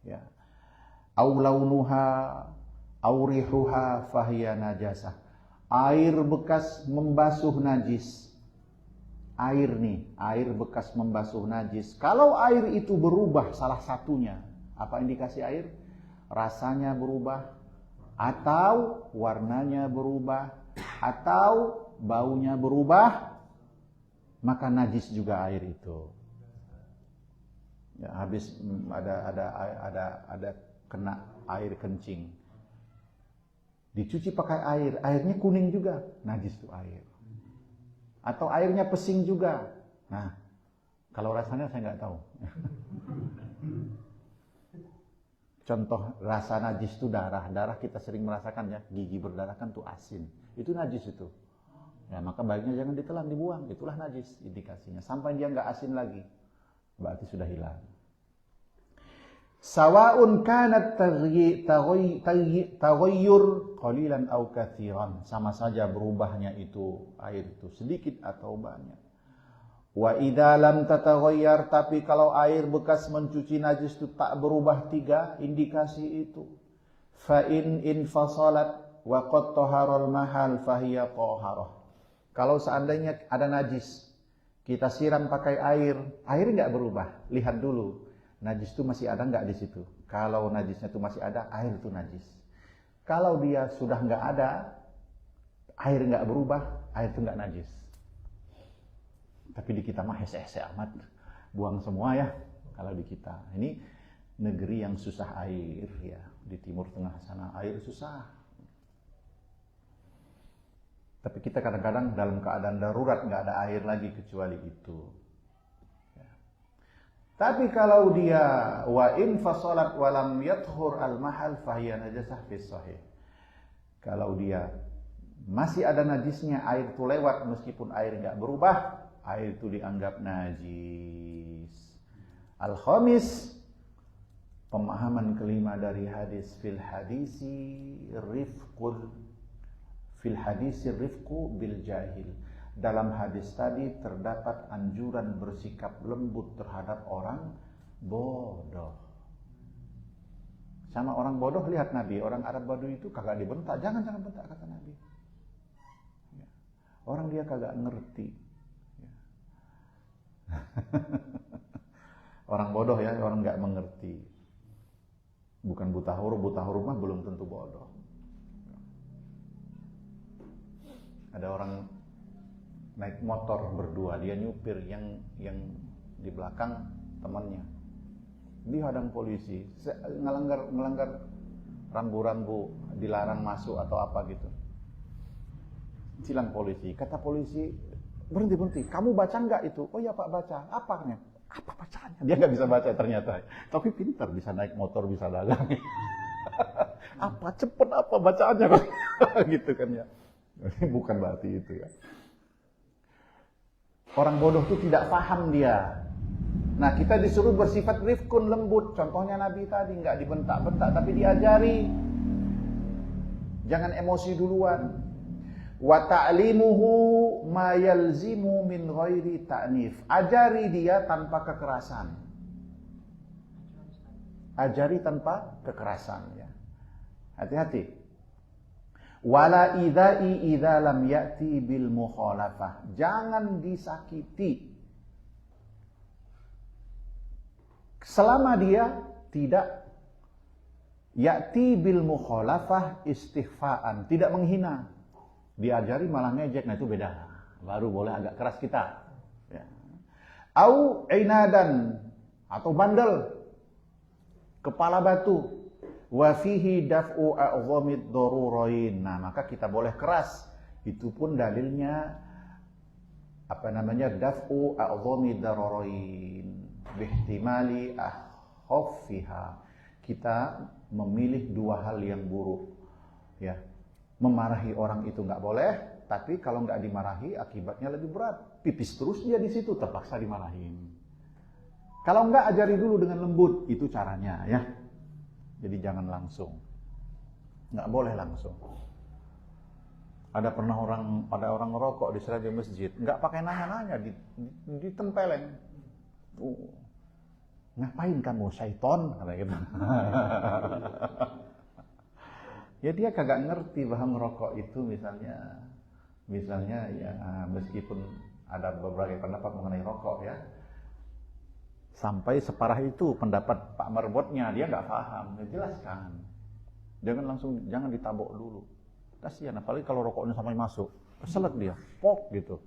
ya aw launuha aw rihuha fahiya najasah. Air bekas membasuh najis. Air bekas membasuh najis. Kalau air itu berubah salah satunya, apa indikasi air? Rasanya berubah, atau warnanya berubah, atau baunya berubah, maka najis juga air itu. Ya, habis ada kena air kencing, dicuci pakai air, airnya kuning juga, najis itu air. Atau airnya pesing juga. Nah, kalau rasanya saya nggak tahu. Contoh rasa najis itu darah. Darah kita sering merasakan ya, gigi berdarah kan tuh asin. Itu najis itu. Ya, maka baiknya jangan ditelan, dibuang. Itulah najis indikasinya. Sampai dia nggak asin lagi, berarti sudah hilang. Sawa'un kanat taghayyur qalilan aw katsiran. Sama saja berubahnya itu air itu sedikit atau banyak. Wa idza lam tataghayyar, tapi kalau air bekas mencuci najis itu tak berubah, 3 indikasi itu. Fa in infasalat wa qad taharal mahal fahiya taharah. Kalau seandainya ada najis, kita siram pakai air enggak berubah. Lihat dulu, najis itu masih ada enggak di situ. Kalau najisnya itu masih ada, air itu najis. Kalau dia sudah enggak ada, air enggak berubah, air itu enggak najis. Tapi di kita mah hese-hese amat, buang semua ya. Kalau di kita, ini negeri yang susah air ya, di Timur Tengah sana air susah. Tapi kita kadang-kadang dalam keadaan darurat nggak ada air lagi kecuali itu. Ya. Tapi kalau dia wa in fasalat wa lam yathur al mahal fahiya najasah fi sahih. Kalau dia masih ada najisnya, air itu lewat meskipun air nggak berubah, air itu dianggap najis. Al-khamis, pemahaman kelima dari hadis fil hadisi rifqu bil jahil. Dalam hadis tadi terdapat anjuran bersikap lembut terhadap orang bodoh. Sama orang bodoh, lihat Nabi, orang Arab Badui itu kagak dibentak, jangan bentak kata Nabi. Ya. Orang dia kagak ngerti. Ya. Orang bodoh ya, orang nggak mengerti. Bukan buta huruf mah belum tentu bodoh. Ada orang naik motor berdua, dia nyupir, yang di belakang temannya. Dihadang polisi, ngelanggar rambu-rambu, dilarang masuk atau apa gitu. Silang polisi, kata polisi, berhenti, kamu baca nggak itu? Oh iya Pak, baca. Apanya? Apa bacanya? Dia nggak bisa baca ternyata, tapi pintar, bisa naik motor, bisa dagang. Apa cepet apa bacaannya? Gitu kan ya. Bukan berarti itu ya. Orang bodoh itu tidak paham dia. Nah, kita disuruh bersifat rifkun, lembut. Contohnya Nabi tadi, nggak dibentak-bentak, tapi diajari. Jangan emosi duluan. Wa ta'limuhu ma yalzimu min ghairi ta'nif. Ajari dia tanpa kekerasan. Ajari tanpa kekerasan ya. Hati-hati. Wala idza'i idza lam ya'ti bil mukhalafah. Jangan disakiti selama dia tidak Ya'ti bil mukhalafah istighfaan, tidak menghina. Diajari malah ngejek, nah itu beda. Baru boleh agak keras kita. Ya. Au inadan, atau bandel, kepala batu. Wa fihi daf'u a'zamid darurain. Nah, maka kita boleh keras. Itu pun dalilnya daf'u a'zamid darurain bihtimali akhaffiha. Kita memilih dua hal yang buruk. Ya. Memarahi orang itu nggak boleh, tapi kalau nggak dimarahi akibatnya lebih berat. Pipis terus dia di situ, terpaksa dimarahin. Kalau nggak, ajari dulu dengan lembut, itu caranya ya. Jadi jangan langsung, nggak boleh langsung. Ada orang ngerokok di seragam masjid, nggak pakai nanya-nanya, ditempeleng. Ngapain kamu, syaiton? Kata gitu. Ya dia kagak ngerti bahwa ngerokok itu misalnya ya meskipun ada beberapa pendapat mengenai rokok ya, sampai separah itu pendapat Pak Marbotnya, dia nggak paham. Ya jelaskan, jangan ditabok dulu, kasihan apalagi kalau rokoknya sampai masuk, keselak dia, pok gitu.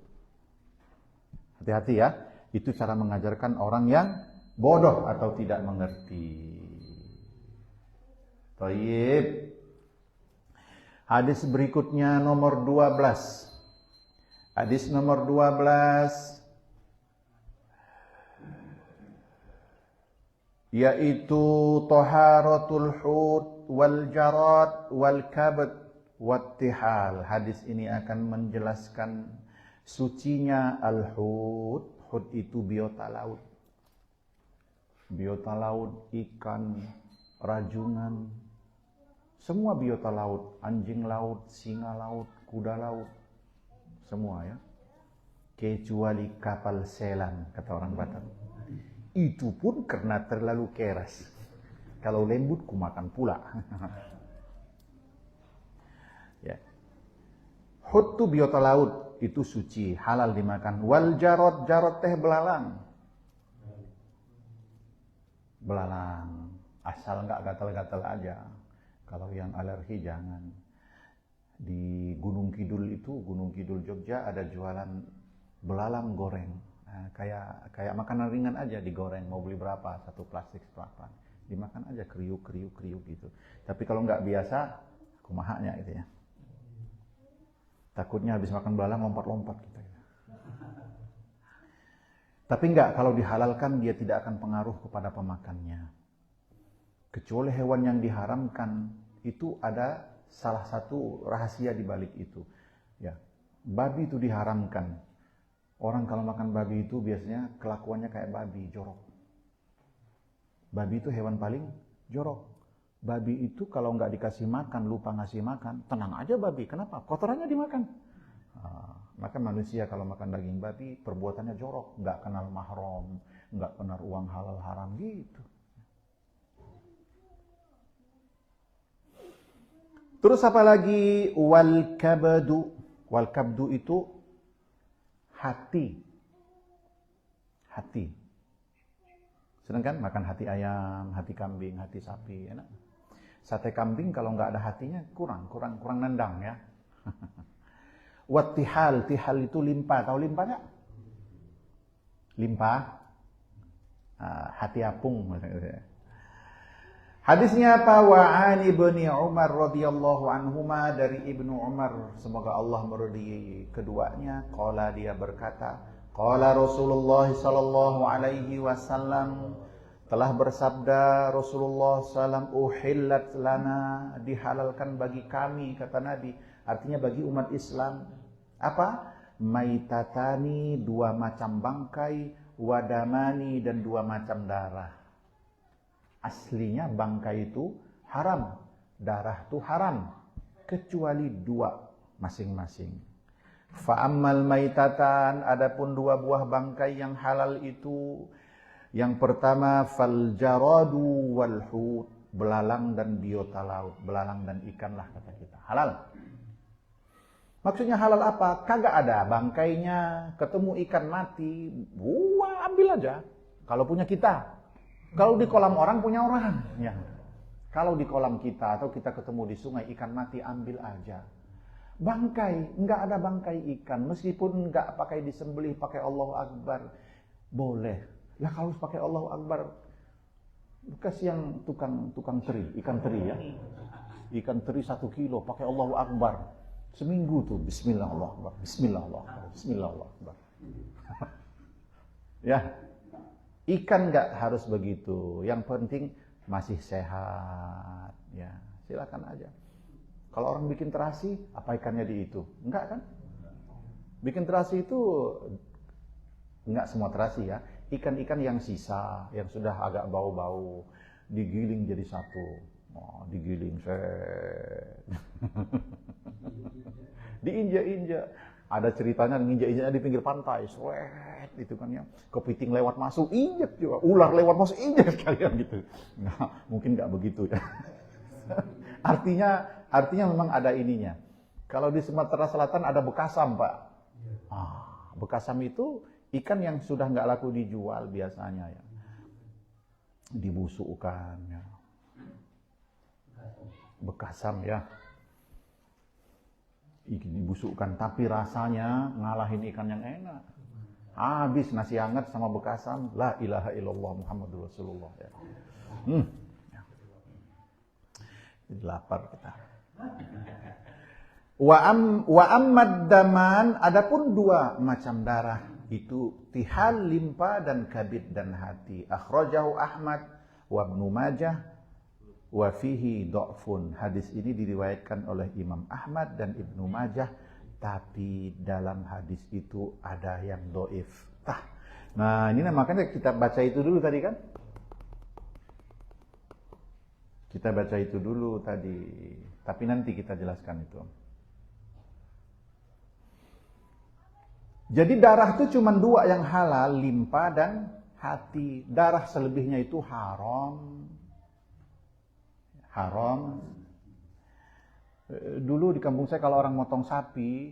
Hati-hati ya, itu cara mengajarkan orang yang bodoh atau tidak mengerti. Thayyib. Hadis berikutnya nomor 12. Hadis nomor 12 yaitu taharatul hut wal jarad wal kabd wattihal. Hadis ini akan menjelaskan sucinya al-hut. Hut itu biota laut. Biota laut, ikan, rajungan, semua biota laut, anjing laut, singa laut, kuda laut, semua ya. Kecuali kapal selam, kata orang Batak. Itu pun karena terlalu keras. Kalau lembut, kumakan pula. Ya. Hut itu biota laut, itu suci, halal dimakan. Wal jarod, jarod teh belalang. Belalang, asal nggak gatal-gatal aja. Kalau yang alergi jangan. Di Gunung Kidul Jogja ada jualan belalang goreng. Nah, kayak makanan ringan aja digoreng. Mau beli berapa? Satu plastik berapa? Dimakan aja kriuk gitu. Tapi kalau nggak biasa, kumahanya gitu ya. Takutnya habis makan belalang lompat-lompat kita. Tapi enggak, kalau dihalalkan dia tidak akan pengaruh kepada pemakannya. Kecuali hewan yang diharamkan, itu ada salah satu rahasia di balik itu. Ya, babi itu diharamkan. Orang kalau makan babi itu biasanya kelakuannya kayak babi, jorok. Babi itu hewan paling jorok. Babi itu kalau nggak dikasih makan, lupa ngasih makan, tenang aja babi. Kenapa? Kotorannya dimakan. Maka manusia kalau makan daging babi, perbuatannya jorok, nggak kenal mahram, nggak kenal uang halal haram gitu. Terus apa lagi? Wal kabdu. Wal kabdu itu hati. Hati. Senang kan makan hati ayam, hati kambing, hati sapi, enak. Sate kambing kalau nggak ada hatinya kurang nendang ya. Wattihal, tihal itu limpa. Tahu limpa nggak? Limpa, hati apung. Hadisnya apa? Wa'an ibni Umar radhiyallahu anhuma, dari Ibnu Umar, semoga Allah meridai keduanya. Qala, dia berkata, qala Rasulullah sallallahu alaihi wasallam, telah bersabda Rasulullah sallam, uhillat lana, dihalalkan bagi kami, kata Nabi, artinya bagi umat Islam. Apa? Maitatani, dua macam bangkai, wadamani, dan dua macam darah. Aslinya bangkai itu haram, darah itu haram, kecuali dua masing-masing. Fa'ammal maitatan, adapun dua buah bangkai yang halal itu, yang pertama fal jaradu wal hut, belalang dan biota laut, belalang dan ikan lah kata kita, halal. Maksudnya halal apa? Kagak ada bangkainya, ketemu ikan mati, buah ambil aja. Kalau punya kita, kalau di kolam orang punya orang, ya. Kalau di kolam kita atau kita ketemu di sungai ikan mati, ambil aja. Bangkai, nggak ada bangkai ikan. Meskipun nggak pakai disembelih, pakai Allahu Akbar, boleh. Lah kalau pakai Allahu Akbar, kasih yang tukang teri, ikan teri ya. Ikan teri 1 kilo, pakai Allahu Akbar. Seminggu tuh, Bismillah Allahu Akbar, Bismillah Allahu Akbar, Bismillah Allahu Akbar. Ya, ikan nggak harus begitu. Yang penting masih sehat, ya silakan aja. Kalau orang bikin terasi, apa ikannya di itu? Enggak kan? Bikin terasi itu enggak semua terasi ya. Ikan-ikan yang sisa, yang sudah agak bau-bau, digiling jadi satu. Oh, digiling, diinjak-injak. Ada ceritanya nginjak-injaknya di pinggir pantai, swet, itu kan ya. Kepiting lewat masuk, injak juga. Ular lewat masuk, injak sekalian gitu. Nah, mungkin nggak begitu ya. Artinya memang ada ininya. Kalau di Sumatera Selatan ada bekasam, Pak. Bekasam itu ikan yang sudah nggak laku dijual biasanya ya. Dibusukkan ya. Bekasam ya. Dibusukkan, tapi rasanya ngalahin ikan yang enak. Habis nasi hangat sama bekasam, la ilaha illallah Muhammadur Rasulullah ya. Jadi lapar kita. Wa ammad daman, adapun 2 macam darah itu tihal, limpa dan kabid dan hati. Akhrajahu Ahmad wa Ibnu Majah wa fihi dha'fun. Hadis ini diriwayatkan oleh Imam Ahmad dan Ibnu Majah, tapi dalam hadis itu ada yang dhaif. Nah, ini makanya kita baca itu dulu tadi kan? Kita baca itu dulu tadi, tapi nanti kita jelaskan itu. Jadi darah itu cuma 2 yang halal, limpa dan hati. Darah selebihnya itu haram. Haram. Dulu di kampung saya kalau orang motong sapi,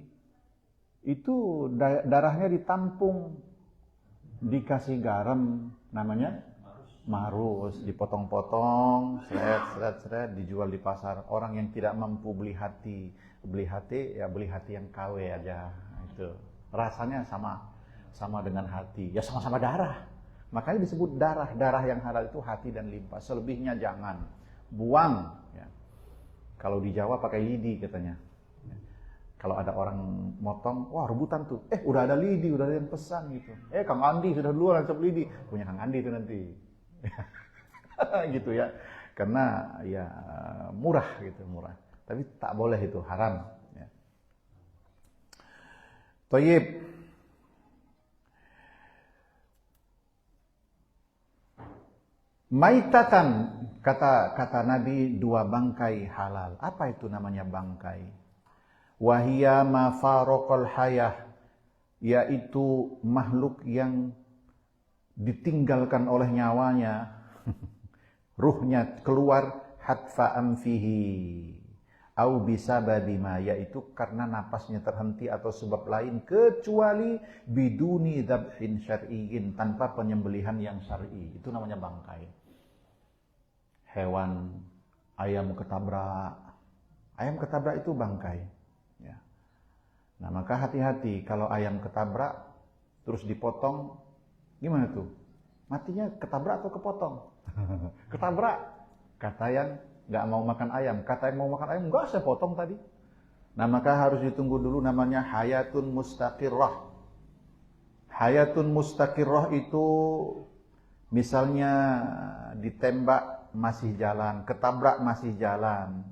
itu darahnya ditampung, dikasih garam, namanya marus, dipotong-potong, seret, dijual di pasar. Orang yang tidak mampu beli hati ya beli hati yang KW aja. Itu rasanya sama dengan hati, ya sama-sama darah. Makanya disebut darah yang halal itu hati dan limpa. Selebihnya jangan, buang. Ya. Kalau di Jawa pakai lidi katanya. Kalau ada orang motong, wah rebutan tuh. Udah ada lidi, udah ada yang pesan gitu. Kang Andi sudah duluan langsung lidi. Punya Kang Andi itu nanti. Gitu ya. Karena ya murah gitu, murah. Tapi tak boleh itu, haram. Ya. Thayyib. Maitatan, kata Nabi, 2 bangkai halal. Apa itu namanya bangkai? Wahia ma faraqal hayah, yaitu makhluk yang ditinggalkan oleh nyawanya, ruhnya keluar, hatfa amfihi au bisababi ma, yaitu karena napasnya terhenti atau sebab lain kecuali biduni dzabhin syar'iyyin, tanpa penyembelihan yang syar'i. Itu namanya bangkai. Hewan, ayam ketabrak itu bangkai. Ya. Nah, maka hati-hati kalau ayam ketabrak terus dipotong, gimana tuh? Matinya ketabrak atau kepotong? Ketabrak. Kata yang nggak mau makan ayam, kata yang mau makan ayam, nggak saya potong tadi. Nah, maka harus ditunggu dulu, namanya hayatun mustaqirrah. Hayatun mustaqirrah itu misalnya ditembak masih jalan, ketabrak masih jalan,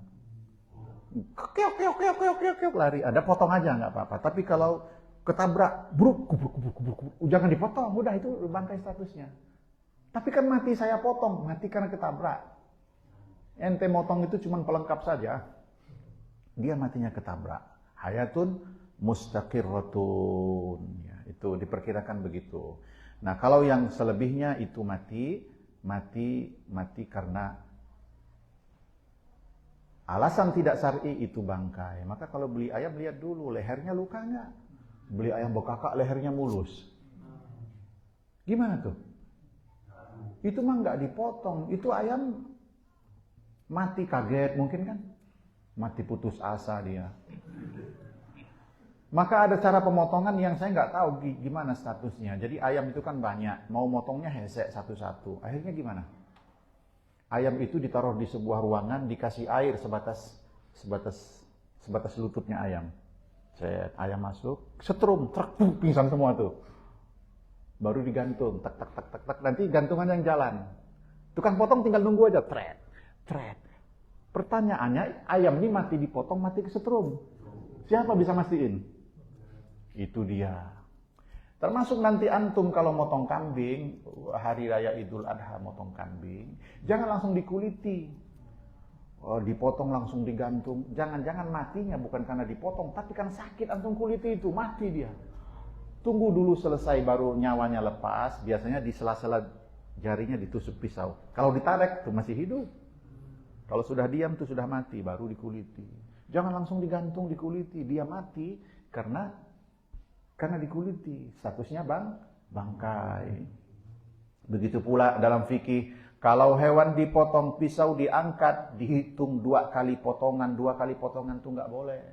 keok lari, ada potong aja nggak apa-apa. Tapi kalau ketabrak, bruk, jangan dipotong, udah itu bangkai statusnya. Tapi kan mati saya potong, mati karena ketabrak. Ente motong itu cuma pelengkap saja, dia matinya ketabrak. Hayatun mustaqirratun, ya, itu diperkirakan begitu. Nah, kalau yang selebihnya itu mati karena alasan tidak syar'i, itu bangkai. Maka kalau beli ayam lihat dulu lehernya luka nggak. Beli ayam bekakak lehernya mulus, gimana tuh? Itu mah nggak dipotong, itu ayam Mati kaget mungkin kan? Mati putus asa dia. Maka ada cara pemotongan yang saya nggak tahu gimana statusnya. Jadi ayam itu kan banyak, mau motongnya hesek satu-satu. Akhirnya gimana? Ayam itu ditaruh di sebuah ruangan, dikasih air sebatas lututnya ayam. Ayam masuk, setrum, truk, pingsan semua tuh. Baru digantung, tak, nanti gantungan yang jalan. Tukang potong tinggal nunggu aja, tret. Pertanyaannya, ayam ini mati dipotong, mati kesetrum. Siapa bisa mastiin? Itu dia. Termasuk nanti antum kalau motong kambing, hari raya Idul Adha motong kambing, jangan langsung dikuliti. Dipotong langsung digantung. Jangan-jangan matinya bukan karena dipotong, tapi kan sakit antum kuliti itu, mati dia. Tunggu dulu selesai baru nyawanya lepas, biasanya di sela-sela jarinya ditusuk pisau. Kalau ditarik tuh masih hidup. Kalau sudah diam tuh sudah mati, baru dikuliti. Jangan langsung digantung, dikuliti. Dia mati karena dikuliti, statusnya bangkai. Begitu pula dalam fikih, kalau hewan dipotong pisau diangkat, dihitung 2 kali potongan tuh nggak boleh.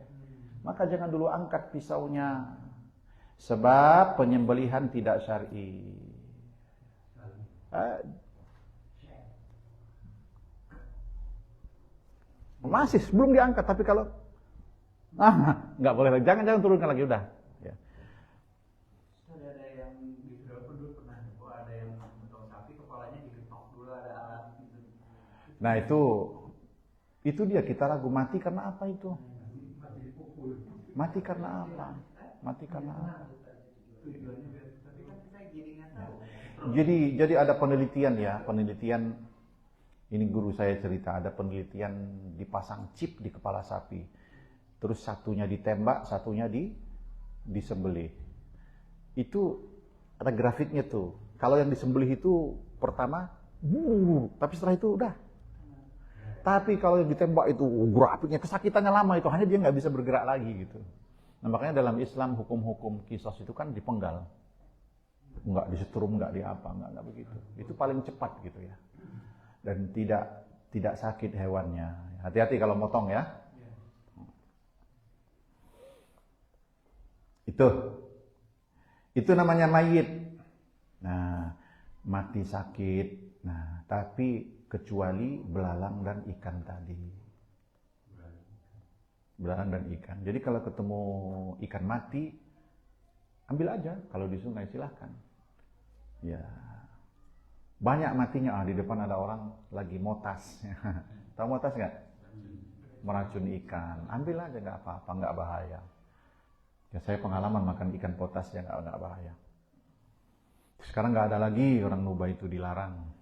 Maka jangan dulu angkat pisaunya, sebab penyembelihan tidak syar'i. Masih belum diangkat, tapi kalau nggak boleh, jangan turunkan lagi udah. Nah itu dia, kita ragu mati karena apa itu? Mati karena apa? Jadi ada penelitian ini guru saya cerita, ada penelitian dipasang chip di kepala sapi. Terus satunya ditembak, satunya disembelih. Itu ada grafiknya tuh. Kalau yang disembelih itu pertama, tapi setelah itu udah. Tapi kalau yang ditembak itu grafiknya kesakitannya lama itu, hanya dia nggak bisa bergerak lagi gitu. Nah makanya dalam Islam hukum-hukum kisos itu kan dipenggal, nggak disetrum, nggak diapa, nggak begitu. Itu paling cepat gitu ya, dan tidak sakit hewannya. Hati-hati kalau motong ya. Itu namanya mayit. Nah mati sakit. Nah tapi kecuali belalang dan ikan tadi. Belalang dan ikan. Jadi kalau ketemu ikan mati, ambil aja. Kalau di sungai silahkan. Ya, banyak matinya. Di depan ada orang lagi motas. Tahu motas nggak? Meracun ikan. Ambil aja, nggak apa-apa, nggak bahaya. Ya saya pengalaman makan ikan potas ya nggak bahaya. Sekarang nggak ada lagi orang Nuba itu dilarang.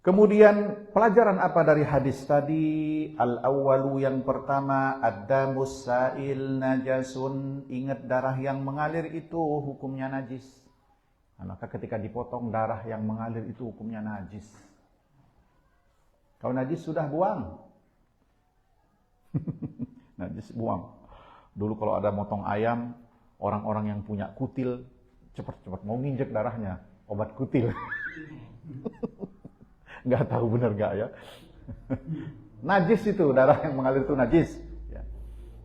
Kemudian pelajaran apa dari hadis tadi? Al-awwalu, yang pertama, ad-damus sa'il najasun. Ingat, darah yang mengalir itu hukumnya najis. Maka ketika dipotong, darah yang mengalir itu hukumnya najis. Kalau najis sudah buang. Najis buang. Dulu kalau ada motong ayam, orang-orang yang punya kutil cepat-cepat mau nginjek darahnya, obat kutil. Nggak tahu benar nggak ya. Najis itu, darah yang mengalir itu najis.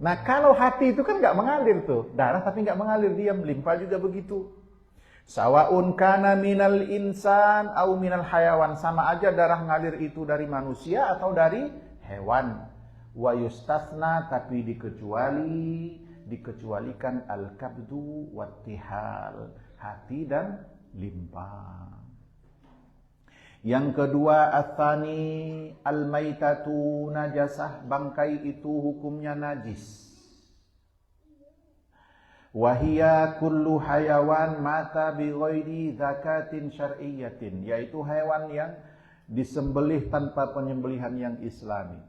Nah kalau hati itu kan nggak mengalir tuh, darah tapi nggak mengalir, diam. Limpa juga begitu. Sawaun kana minal insan au minal hayawan, sama aja darah ngalir itu dari manusia atau dari hewan. Wa yustasna, tapi dikecualikan al-kabdu wattihal, hati dan limpa. Yang kedua, atsani al-maitatu najasah, bangkai itu hukumnya najis. Wahia kullu hayawan mata bi ghairi zakatin syar'iyyatin, yaitu hewan yang disembelih tanpa penyembelihan yang islami.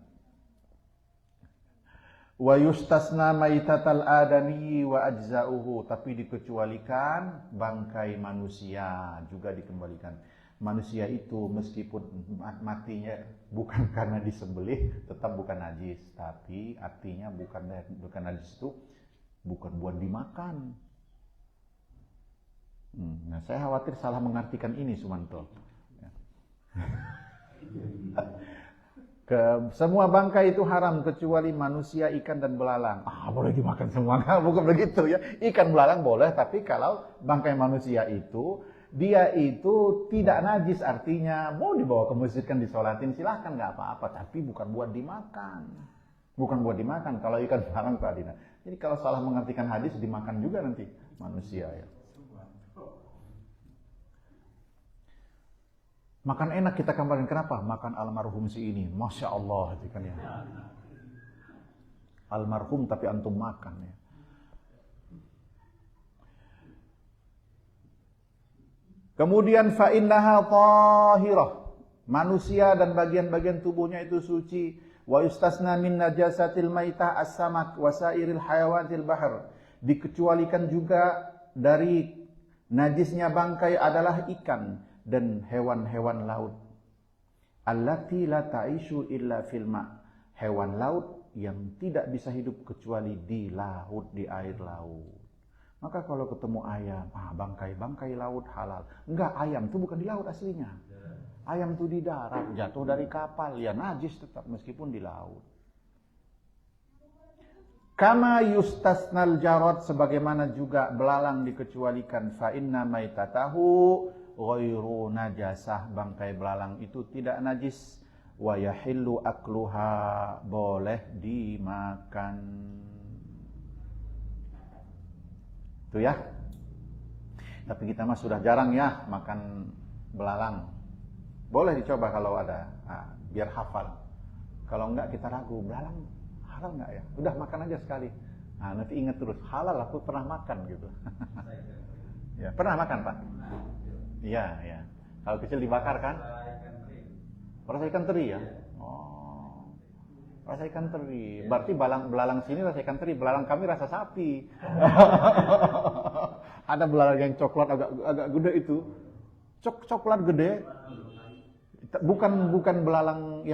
Wa yustasna maitatal adami wa ajza'uhu, tapi dikecualikan bangkai manusia, juga dikembalikan. Manusia itu meskipun matinya bukan karena disembelih, tetap bukan najis. Tapi artinya bukan najis itu bukan buat dimakan. Nah, saya khawatir salah mengartikan ini, Sumanto. Semua bangkai itu haram kecuali manusia, ikan dan belalang. Boleh dimakan semua, bukan begitu ya. Ikan belalang boleh, tapi kalau bangkai manusia itu dia itu tidak najis, artinya mau dibawa ke masjid kan disolatin silahkan, nggak apa-apa, tapi bukan buat dimakan. Bukan buat dimakan. Kalau ikan belalang tadi. Jadi kalau salah mengartikan hadis dimakan juga nanti manusia ya. Makan enak kita kemarin, kenapa? Makan almarhum si ini, Masya Allah gitu kan ya. Almarhum tapi antum makan ya. Kemudian fa'innaha tahirah, manusia dan bagian-bagian tubuhnya itu suci. Wa yustasna min najasatil maitah as-samak wa sairil hayawatil bahr, dikecualikan juga dari najisnya bangkai adalah ikan dan hewan-hewan laut. Allati la ta'ishu illa fil ma', hewan laut yang tidak bisa hidup kecuali di laut, di air laut. Maka kalau ketemu ayam, bangkai laut halal. Enggak, ayam itu bukan di laut aslinya. Ayam itu di darat, jatuh dari kapal, ya najis tetap meskipun di laut. Kama yustasnal jarad, sebagaimana juga belalang dikecualikan. Fa inna maitatahu ghairu najasah, bangkai belalang itu tidak najis. Wa yahillu akluha, boleh dimakan. Itu ya. Tapi kita mah sudah jarang ya makan belalang. Boleh dicoba kalau ada, biar hafal. Kalau enggak kita ragu, belalang halal enggak ya? Udah makan aja sekali. Nanti ingat terus, halal aku pernah makan gitu. Ya, pernah makan Pak? Iya, ya. Kalau kecil dibakar kan? Rasa ikan teri ya? Oh. Rasa ikan teri. Berarti belalang sini rasa ikan teri, belalang kami rasa sapi. Ada belalang yang coklat agak gede itu. Coklat gede. Bukan belalang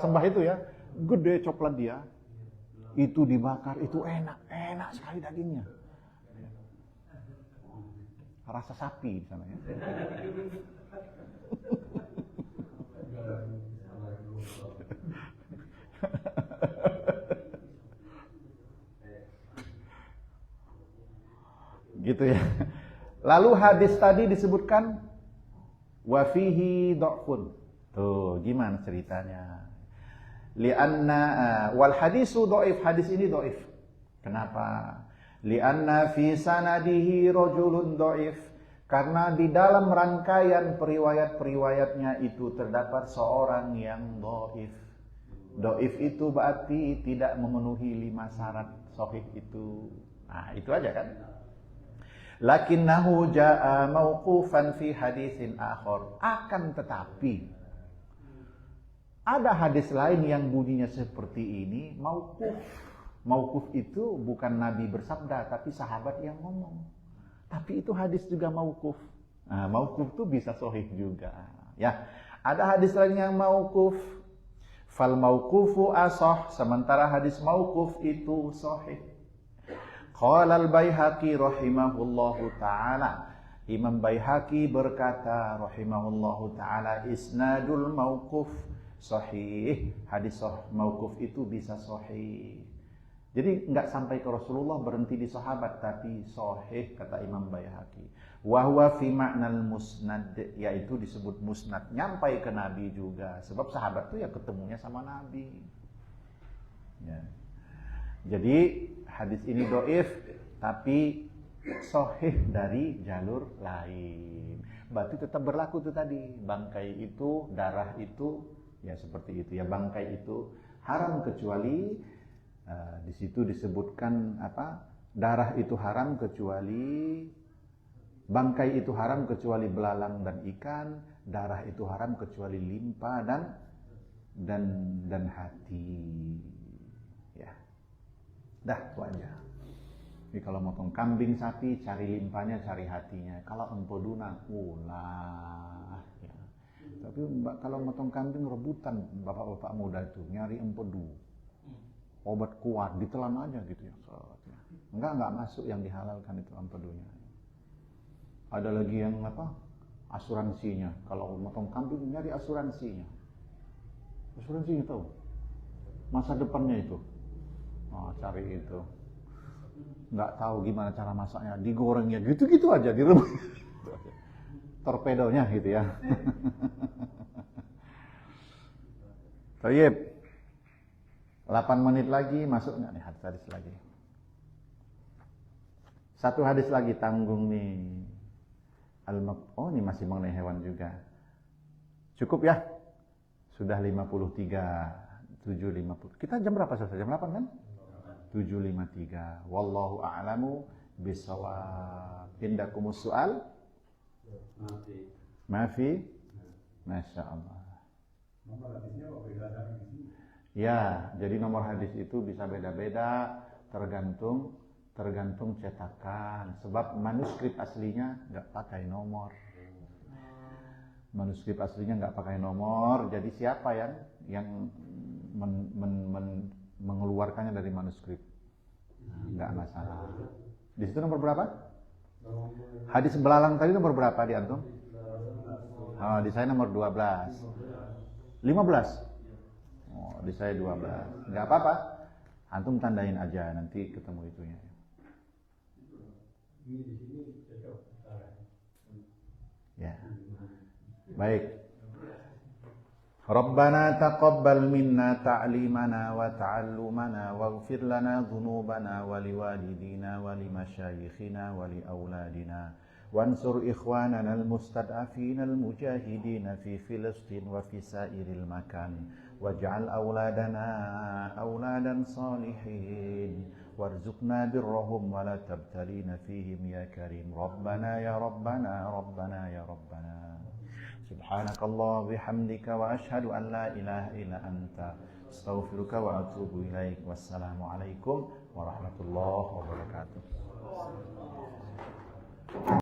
sembah itu ya. Gede coklat dia. Itu dibakar, itu enak sekali dagingnya. Rasa sapi di sana ya. Gitu ya. Lalu hadis tadi disebutkan wa fihi dha'fun. Tuh, gimana ceritanya? Li'anna wal hadisu dhaif, hadis ini dhaif. Kenapa? Li'anna fi sanadihi rajulun dhaif. Karena di dalam rangkaian periwayat-periwayatnya itu terdapat seorang yang dhaif. Dhaif itu berarti tidak memenuhi 5 syarat sahih itu. Itu aja kan? Lakinnahu jaa mauqufan fi hadisin akhar. Akan tetapi ada hadis lain yang bunyinya seperti ini, mauquf. Mauquf itu bukan Nabi bersabda, tapi sahabat yang ngomong. Tapi itu hadis juga mauquf. Mauquf itu bisa sahih juga. Ya, ada hadis lain yang mauquf. Fal mauqufu asah, sementara hadis mauquf itu sahih. Qala al-Baihaqi rahimahullahu ta'ala. Imam Baihaqi berkata rahimahullahu ta'ala, isnadul mauquf sahih. Hadis mauquf itu bisa sahih. Jadi enggak sampai ke Rasulullah, berhenti di sahabat, tapi sahih kata Imam Baihaqi. Wa huwa fi ma'nal musnad, yaitu disebut musnad, nyampai ke Nabi juga. Sebab sahabat itu ya ketemunya sama Nabi. Ya. Jadi hadis ini dhaif tapi sahih dari jalur lain. Berarti tetap berlaku itu tadi, bangkai itu, darah itu ya seperti itu ya, bangkai itu haram kecuali di situ disebutkan apa? Darah itu haram kecuali bangkai itu haram kecuali belalang dan ikan, darah itu haram kecuali limpa dan hati. Ya. Dah, itu aja. Jadi kalau motong kambing, sapi, cari limpanya, cari hatinya. Kalau empedunan, ulah. Ya. Tapi kalau motong kambing rebutan bapak-bapak muda itu, nyari empedu. Obat kuat, ditelan aja gitu ya. Enggak masuk yang dihalalkan itu empedunya. Ada lagi yang apa? asuransinya. Kalau motong kambing nyari asuransinya. Asuransinya tahu. Masa depannya itu. Oh, cari itu. Nggak tahu gimana cara masaknya, digorengnya gitu-gitu aja, direbus. Torpedonya gitu ya. Tayyib. 8 menit lagi masuk nggak nih hadis lagi? Satu hadis lagi tanggung nih. Oh ini masih mengenai hewan juga. Cukup ya? Sudah 53, 7.50. Kita jam berapa selesai? Jam 8 kan? 7.53. Wallahu a'lamu bisawab. Indakumus su'al? Mafi? Masya Allah. Nomor hadisnya kok beda dari sini? Ya, jadi nomor hadis itu bisa beda-beda tergantung cetakan. Sebab manuskrip aslinya nggak pakai nomor. Manuskrip aslinya nggak pakai nomor. Jadi siapa yang mengeluarkannya dari manuskrip? Nggak masalah. Di situ nomor berapa? Hadis belalang tadi nomor berapa di antum? Oh, di saya nomor 12. 15? Oh, di saya 12. Nggak apa-apa. Antum tandain aja, nanti ketemu itunya. Ya. Baik. Rabbana taqabbal minna ta'limana wa ta'allumana waghfir lana dhunubana wa liwalidina wa limasyayikhina wa liauladina wansur ikhwanana almustad'afina almujahidina fi Filistin wa fi sairil makan waj'al auladana auladan salihin warzuqna birrahum wa la tabtalina fihim ya karim Rabbana ya Rabbana Rabbana ya Rabbana Subhanakallah bihamdika wa ashhadu an la ilaha illa anta astaghfiruka wa atubu ilaik. Wassalamualaikum warahmatullahi wabarakatuh.